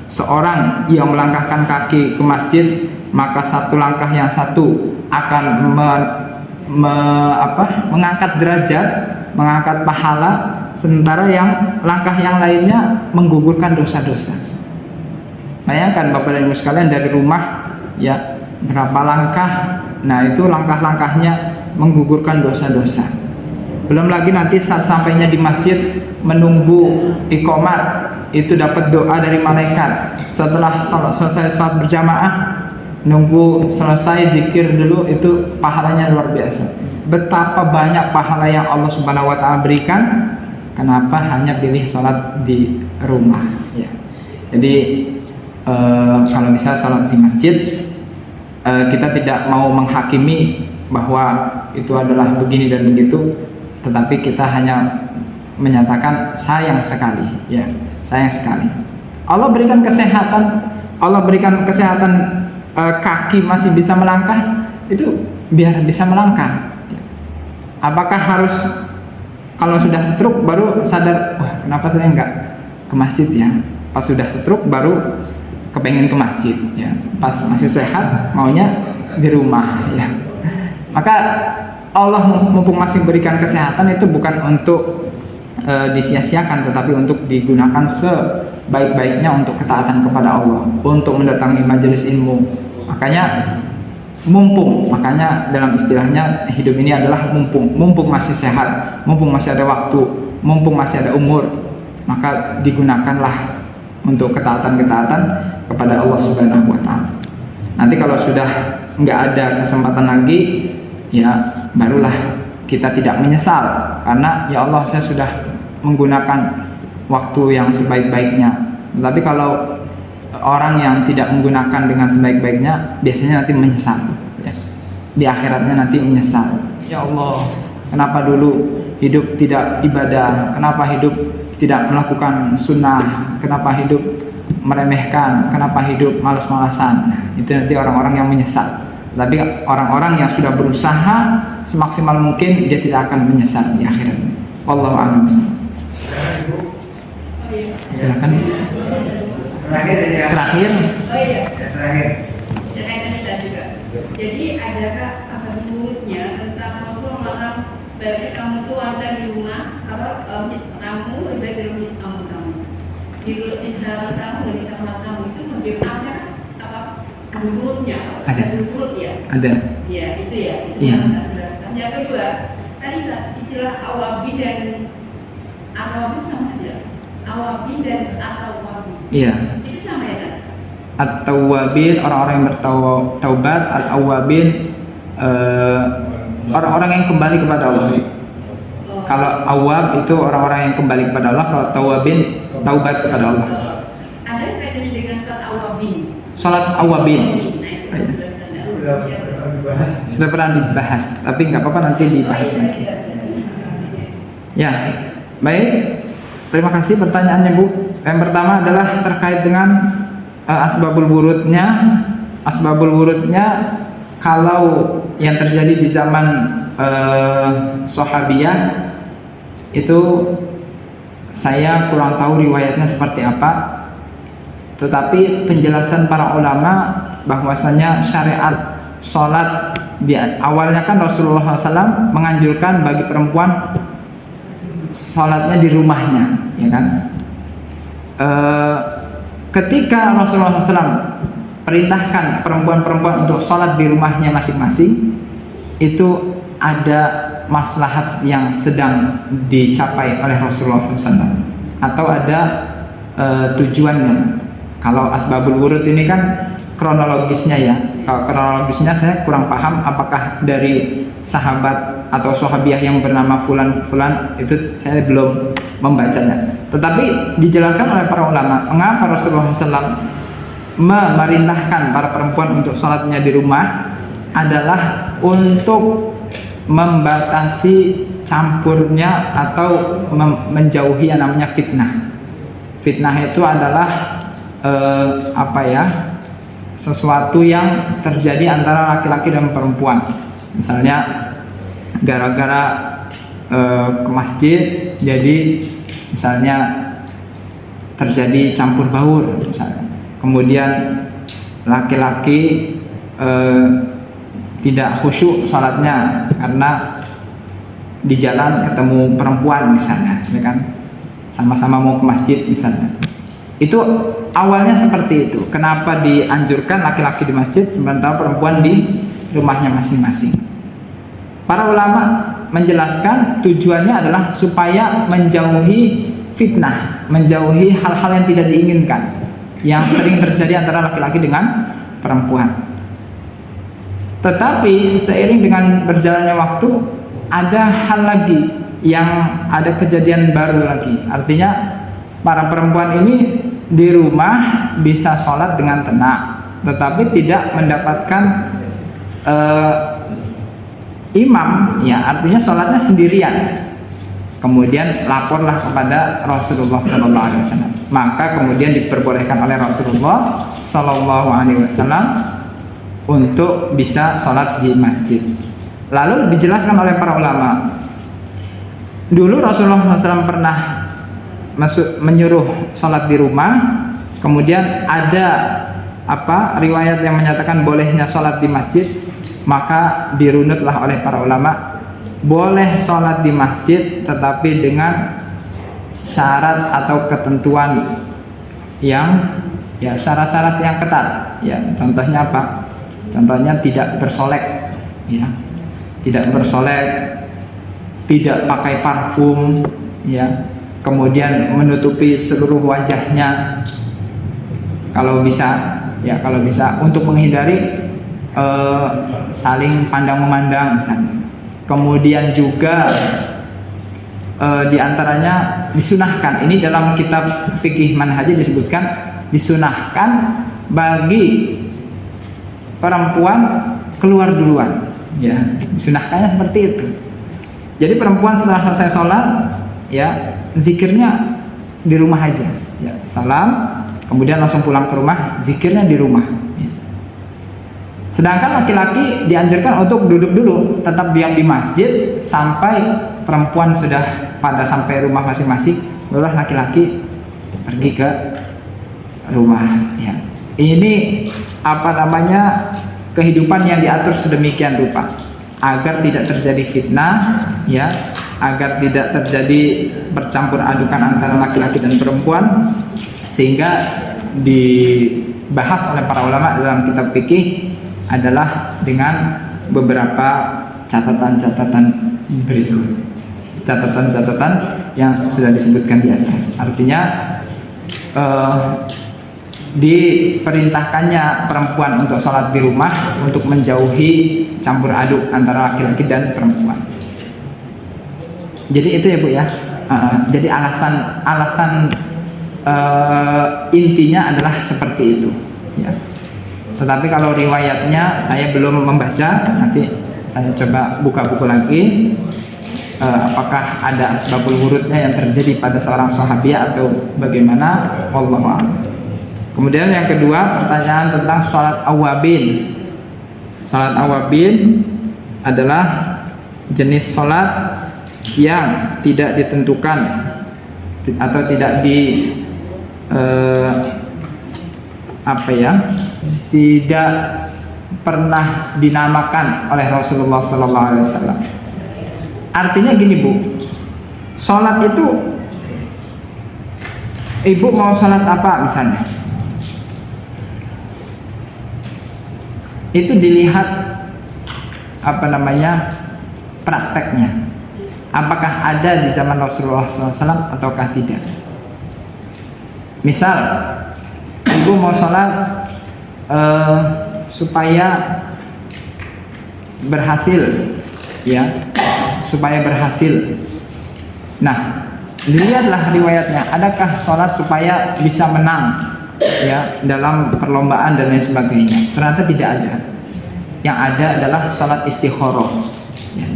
S1: seorang yang melangkahkan kaki ke masjid, maka satu langkah yang satu akan mengangkat derajat, mengangkat pahala, sementara yang langkah yang lainnya menggugurkan dosa-dosa. Bayangkan Bapak dan Ibu sekalian, dari rumah ya berapa langkah, nah itu langkah-langkahnya menggugurkan dosa-dosa. Belum lagi nanti saat sampainya di masjid menunggu iqomat, itu dapat doa dari malaikat. Setelah selesai salat berjamaah, nunggu selesai zikir dulu, itu pahalanya luar biasa. Betapa banyak pahala yang Allah Subhanahu wa taala berikan. Kenapa hanya pilih salat di rumah ya. Jadi kalau misalnya salat di masjid, kita tidak mau menghakimi bahwa itu adalah begini dan begitu, tetapi kita hanya menyatakan sayang sekali ya, sayang sekali. Allah berikan kesehatan, kaki masih bisa melangkah, itu biar bisa melangkah. Apakah harus kalau sudah stroke baru sadar, wah kenapa saya enggak ke masjid ya? Pas sudah stroke baru kepengen ke masjid ya. Pas masih sehat maunya di rumah ya. Maka Allah mumpung masih berikan kesehatan, itu bukan untuk disia-siakan, tetapi untuk digunakan sebaik-baiknya untuk ketaatan kepada Allah, untuk mendatangi majelis ilmu. Makanya dalam istilahnya hidup ini adalah mumpung masih sehat, mumpung masih ada waktu, mumpung masih ada umur, maka digunakanlah untuk ketaatan-ketaatan kepada Allah Subhanahu wa taala. Nanti kalau sudah nggak ada kesempatan lagi, ya barulah kita tidak menyesal, karena ya Allah saya sudah menggunakan waktu yang sebaik-baiknya. Tapi kalau orang yang tidak menggunakan dengan sebaik-baiknya, biasanya nanti menyesal ya. Di akhiratnya nanti menyesal, ya Allah kenapa dulu hidup tidak ibadah, kenapa hidup tidak melakukan sunnah, kenapa hidup meremehkan, kenapa hidup malas-malasan. Itu nanti orang-orang yang menyesal. Tapi orang-orang yang sudah berusaha semaksimal mungkin, dia tidak akan menyesal di akhirat. Wallahu a'lam bishawab. Silakan.
S3: Terakhir ini ya.
S1: Terakhir.
S5: Oh iya.
S3: Terakhir.
S5: Terkait dengan juga. Jadi adakah asal menurutnya tentang Rasulullah melarang sebaiknya kamu tuh ada di rumah masjid kamu lebih baik dari masjid kamu. Di halaman kamu dan di kamar kamu itu bagaimana menurutnya?
S1: Ada.
S5: Menurut ya.
S1: Ada.
S5: Ya itu ya. Itu
S1: Iya.
S5: yang kita jelaskan. Yang kedua, tadi istilah awabin dan atawabin sama tidak? Awabin dan atawabin.
S1: Iya.
S5: Itu sama ya kan?
S1: At-tawwabin orang-orang yang bertaubat, al-awwabin orang-orang yang kembali kepada Allah. Kalau awab itu orang-orang yang kembali kepada Allah, kalau tawwabin taubat kepada Allah.
S5: Ada kaitannya dengan surat awabin.
S1: Salat awwabin
S5: Nah, itu dijelaskan.
S3: Itu udah pernah dibahas.
S1: sudah pernah dibahas, tapi nggak apa-apa nanti dibahas lagi. Ya, baik. Terima kasih pertanyaannya Bu. Yang pertama adalah terkait dengan asbabul wurudnya. Asbabul wurudnya kalau yang terjadi di zaman sahabiyah itu saya kurang tahu riwayatnya seperti apa. Tetapi penjelasan para ulama bahwasanya syariat sholat di awalnya kan Rasulullah SAW menganjurkan bagi perempuan sholatnya di rumahnya, ya kan? Ketika Rasulullah SAW perintahkan perempuan-perempuan untuk sholat di rumahnya masing-masing, itu ada maslahat yang sedang dicapai oleh Rasulullah SAW, atau ada tujuannya. Kalau asbabul wurud ini kan kronologisnya ya. Kalau kronologisnya saya kurang paham apakah dari sahabat atau sahabiah yang bernama fulan itu saya belum membacanya. Tetapi dijelaskan oleh para ulama mengapa Rasulullah SAW memerintahkan para perempuan untuk sholatnya di rumah adalah untuk membatasi campurnya atau menjauhi yang namanya fitnah. Fitnah itu adalah sesuatu yang terjadi antara laki-laki dan perempuan. Misalnya gara-gara ke masjid, jadi misalnya terjadi campur baur misalnya. Kemudian laki-laki tidak khusyuk sholatnya karena di jalan ketemu perempuan misalnya, ya kan, sama-sama mau ke masjid misalnya. Itu awalnya seperti itu. Kenapa dianjurkan laki-laki di masjid sementara perempuan di rumahnya masing-masing? Para ulama menjelaskan tujuannya adalah supaya menjauhi fitnah, menjauhi hal-hal yang tidak diinginkan yang sering terjadi antara laki-laki dengan perempuan. Tetapi seiring dengan berjalannya waktu, ada hal lagi yang ada kejadian baru lagi. Artinya para perempuan ini di rumah bisa sholat dengan tenang, tetapi tidak mendapatkan imam, ya artinya sholatnya sendirian. Kemudian laporlah kepada Rasulullah SAW. Maka kemudian diperbolehkan oleh Rasulullah SAW untuk bisa sholat di masjid. Lalu dijelaskan oleh para ulama, dulu Rasulullah SAW pernah menyuruh sholat di rumah. Kemudian ada riwayat yang menyatakan bolehnya sholat di masjid. Maka dirunutlah oleh para ulama, boleh sholat di masjid tetapi dengan syarat atau ketentuan yang syarat-syarat yang ketat. Ya, contohnya apa? Contohnya tidak bersolek, ya, tidak bersolek, tidak pakai parfum, ya, kemudian menutupi seluruh wajahnya kalau bisa, ya, kalau bisa untuk menghindari saling pandang memandang misalnya. Kemudian juga diantaranya disunahkan, ini dalam kitab fikih manhaj disebutkan, disunahkan bagi perempuan keluar duluan, ya, disunahkannya seperti itu. Jadi perempuan setelah selesai sholat, ya, zikirnya di rumah aja, ya, salam, kemudian langsung pulang ke rumah, zikirnya di rumah, ya. Sedangkan laki-laki dianjurkan untuk duduk dulu, tetap diam di masjid sampai perempuan sudah pada sampai rumah masing-masing, baru laki-laki pergi ke rumah, ya. Ini kehidupan yang diatur sedemikian rupa agar tidak terjadi fitnah, ya, agar tidak terjadi bercampur adukan antara laki-laki dan perempuan, sehingga dibahas oleh para ulama dalam kitab fikih adalah dengan beberapa catatan-catatan berikut, catatan-catatan yang sudah disebutkan di atas. Artinya diperintahkannya perempuan untuk sholat di rumah untuk menjauhi campur aduk antara laki-laki dan perempuan. Jadi itu ya Bu ya. Jadi alasan intinya adalah seperti itu, ya. Tetapi kalau riwayatnya saya belum membaca, nanti saya coba buka buku lagi. Apakah ada asbabul wurudnya yang terjadi pada seorang sahabiah atau bagaimana? Wallahu a'lam. Kemudian yang kedua, pertanyaan tentang sholat awabin. Sholat awabin adalah jenis sholat yang tidak ditentukan atau tidak tidak pernah dinamakan oleh Rasulullah SAW. Artinya gini Bu, sholat itu, ibu mau sholat apa misalnya, itu dilihat prakteknya, apakah ada di zaman Rasulullah SAW ataukah tidak. Misal ibu mau sholat supaya berhasil, ya, supaya berhasil. Nah, dilihatlah riwayatnya, adakah sholat supaya bisa menang, ya, dalam perlombaan dan lain sebagainya. Ternyata tidak ada. Yang ada adalah sholat istikharah, ya.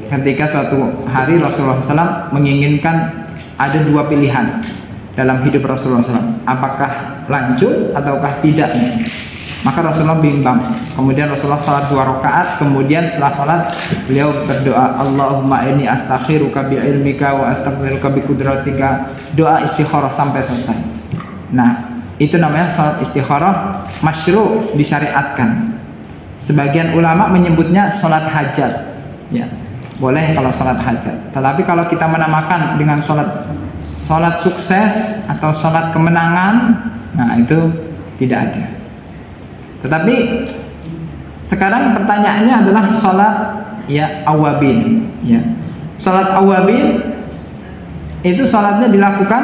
S1: Ketika suatu hari Rasulullah SAW menginginkan, ada dua pilihan dalam hidup Rasulullah SAW, apakah lanjut ataukah tidak. Maka Rasulullah bimbang. Kemudian Rasulullah sholat 2 rakaat. Kemudian setelah sholat beliau berdoa, Allahumma inni astakhiruka bi'ilmika wa astaghfiruka biqudratika. Doa istikharah sampai selesai. Nah, itu namanya sholat istikharah masyru', disyariatkan. Sebagian ulama menyebutnya sholat hajat, ya boleh kalau sholat hajat. Tetapi kalau kita menamakan dengan sholat sukses atau sholat kemenangan, nah itu tidak ada. Tetapi sekarang pertanyaannya adalah sholat ya awabin, ya. Sholat awabin itu sholatnya dilakukan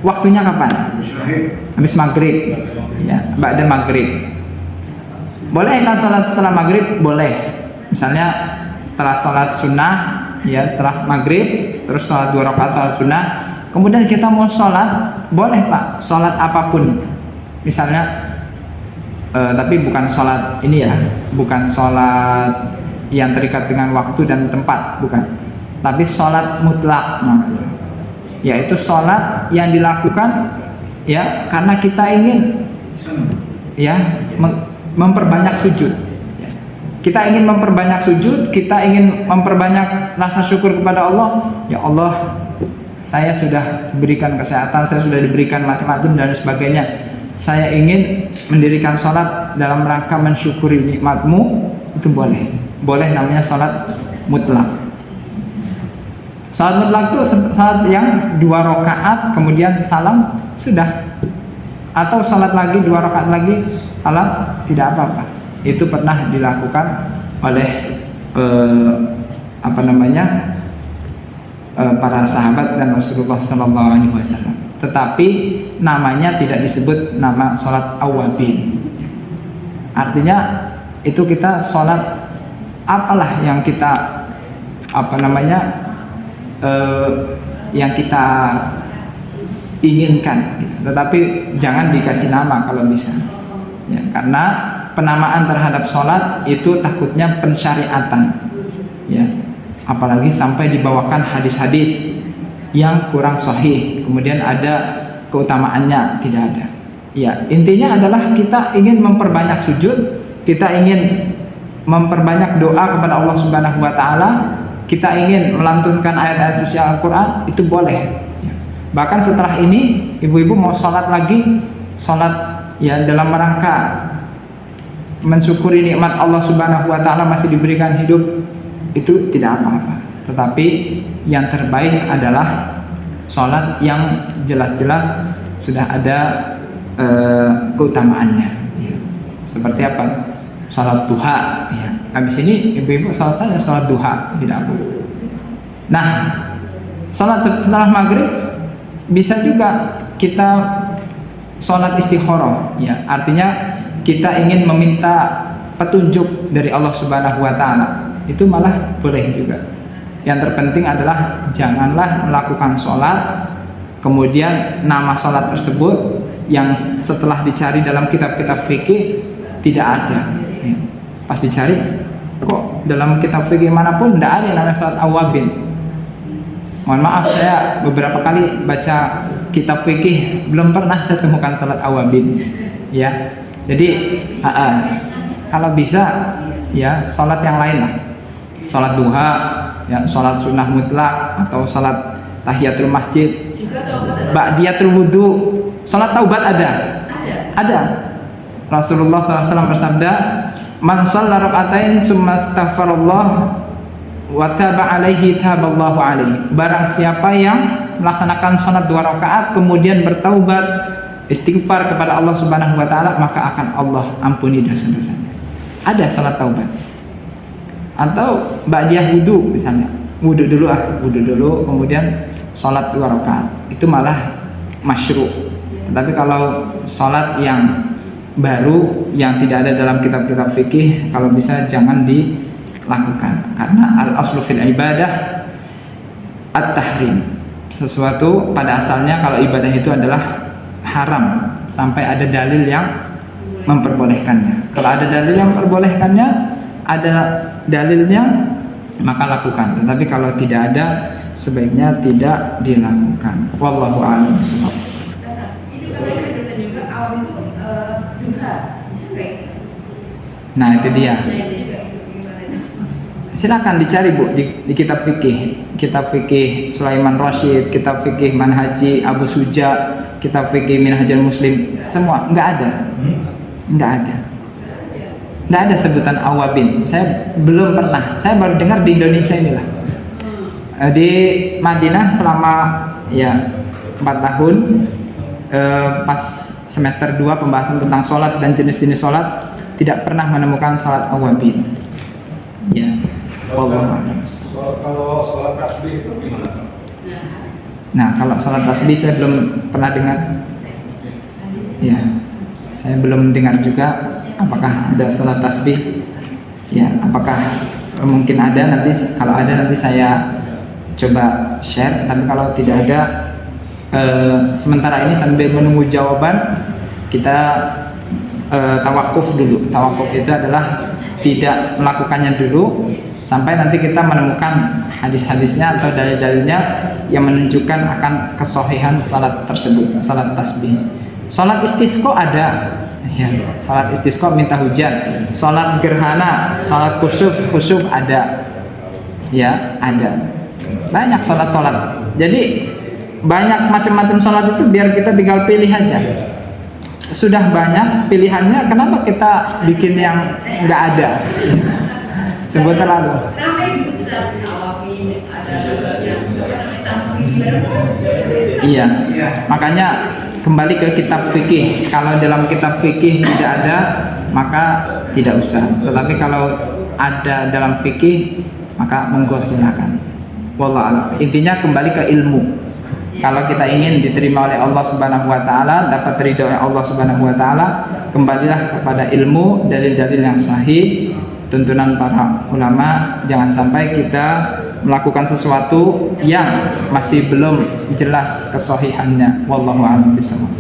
S1: waktunya kapan? Habis maghrib, ya, ba'da maghrib. Boleh kan sholat setelah maghrib? Boleh. Misalnya setelah sholat sunnah, ya setelah maghrib, terus sholat 2 rakaat sholat sunnah, kemudian kita mau sholat, boleh Pak, sholat apapun. Misalnya, tapi bukan sholat ini ya, bukan sholat yang terikat dengan waktu dan tempat, bukan. Tapi sholat mutlak namanya, yaitu sholat yang dilakukan ya karena kita ingin ya memperbanyak sujud. Kita ingin memperbanyak sujud, kita ingin memperbanyak rasa syukur kepada Allah. Ya Allah, saya sudah diberikan kesehatan, saya sudah diberikan macam-macam dan sebagainya. Saya ingin mendirikan sholat dalam rangka mensyukuri nikmat-Mu, itu boleh. Boleh, namanya sholat mutlak. Sholat mutlak itu sholat yang 2 rakaat kemudian salam sudah. Atau sholat lagi 2 rakaat lagi salam, tidak apa-apa. Itu pernah dilakukan oleh para sahabat dan Rasulullah SAW. Tetapi namanya tidak disebut nama sholat awabin. Artinya itu kita sholat apalah yang kita yang kita inginkan, tetapi jangan dikasih nama kalau bisa, ya, karena penamaan terhadap sholat itu takutnya pensyariatan, ya, apalagi sampai dibawakan hadis-hadis yang kurang sahih, kemudian ada keutamaannya, tidak ada. Ya, intinya adalah kita ingin memperbanyak sujud, kita ingin memperbanyak doa kepada Allah Subhanahu wa taala, kita ingin melantunkan ayat-ayat suci Al-Qur'an, itu boleh. Ya. Bahkan setelah ini ibu-ibu mau sholat lagi, sholat ya dalam rangka mensyukuri nikmat Allah Subhanahu wa taala masih diberikan hidup, itu tidak apa-apa. Tetapi yang terbaik adalah sholat yang jelas-jelas sudah ada keutamaannya, ya. Seperti apa? Sholat duha, ya. Habis ini ibu-ibu sholat saja sholat duha, tidak apa. Nah, sholat setelah maghrib bisa juga kita sholat istikharah, ya. Artinya kita ingin meminta petunjuk dari Allah Subhanahu wa taala, itu malah boleh juga. Yang terpenting adalah janganlah melakukan sholat kemudian nama sholat tersebut yang setelah dicari dalam kitab-kitab fikih tidak ada, ya. Pas dicari kok dalam kitab fikih manapun tidak ada yang namanya sholat awabin. Mohon maaf, saya beberapa kali baca kitab fikih belum pernah saya temukan sholat awabin, ya. Jadi kalau bisa ya sholat yang lain lah, sholat duha, ya, sholat sunnah mutlak atau sholat tahiyatul masjid, ba'diyatul wudu, sholat taubat ada. Rasulullah SAW bersabda, man shalla raka'atain summa astaghfarallah wa taba alaihi taballahu alaihi. Barang siapa yang melaksanakan sholat 2 rakaat kemudian bertaubat, istighfar kepada Allah Subhanahu wa taala, maka akan Allah ampuni dosa-dosanya. Ada sholat taubat. Atau ba'diyah wudu misalnya. Wudu dulu kemudian sholat 2 rakaat. Itu malah masyru'. Tetapi kalau sholat yang baru yang tidak ada dalam kitab-kitab fikih, kalau bisa jangan dilakukan, karena al-aslu fil ibadah at-tahrim. Sesuatu pada asalnya kalau ibadah itu adalah haram sampai ada dalil yang memperbolehkannya. Kalau ada dalil yang memperbolehkannya, ada dalilnya, maka lakukan. Tetapi kalau tidak ada, sebaiknya tidak dilakukan. Wallahu a'lam bishawab.
S5: Itu katanya ada juga awam itu duha, bisa nggak?
S1: Nah itu dia.
S5: Nah, itu juga itu gimana itu?
S1: Silakan dicari Bu di kitab fikih Sulaiman Rasyid, kitab fikih Manhaji Abu Suja, kitab fikih Minhajul Muslim, semua nggak ada. Tidak ada sebutan awabin. Saya belum pernah. Saya baru dengar di Indonesia inilah. Di Madinah selama ya 4 tahun, pas semester 2 pembahasan tentang sholat dan jenis-jenis sholat, tidak pernah menemukan sholat awabin. Ya.
S2: Kalau sholat tasbih itu gimana?
S1: Nah, kalau sholat tasbih saya belum pernah dengar. Ya, saya belum dengar juga. Apakah ada sholat tasbih? Ya, apakah mungkin ada? Nanti kalau ada nanti saya coba share. Tapi kalau tidak ada, sementara ini sambil menunggu jawaban, kita tawakuf dulu. Tawakuf itu adalah tidak melakukannya dulu sampai nanti kita menemukan hadis-hadisnya atau dalil-dalilnya yang menunjukkan akan kesohihan salat tersebut, salat tasbih. Salat istisqa ada, ya, salat istisqa minta hujan, salat gerhana, salat kusuf ada, ya ada. Banyak salat-salat. Jadi banyak macam-macam salat itu biar kita tinggal pilih aja. Sudah banyak pilihannya, kenapa kita bikin yang nggak ada? Sebut terlalu.
S5: Ramai gitu kan, awabin, ada gambarnya, tasbih.
S1: Iya. Makanya kembali ke kitab fikih. Kalau dalam kitab fikih tidak ada, maka tidak usah. Tetapi kalau ada dalam fikih, maka monggo silakan. Wallahu a'lam. Intinya kembali ke ilmu. Kalau kita ingin diterima oleh Allah Subhanahu wa taala, dapat ridho Allah Subhanahu wa taala, kembalilah kepada ilmu, dalil-dalil yang sahih, tuntunan para ulama. Jangan sampai kita melakukan sesuatu yang masih belum jelas kesahihannya. Wallahu a'lam bishawab.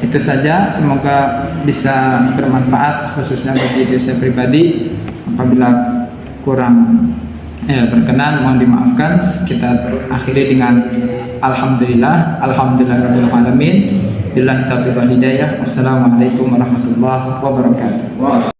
S1: Itu saja, semoga bisa bermanfaat khususnya bagi diri saya pribadi. Apabila kurang berkenan mohon dimaafkan. Kita akhiri dengan alhamdulillahirabbil alamin. Billahi taufiq wal hidayah. Wassalamualaikum warahmatullahi wabarakatuh.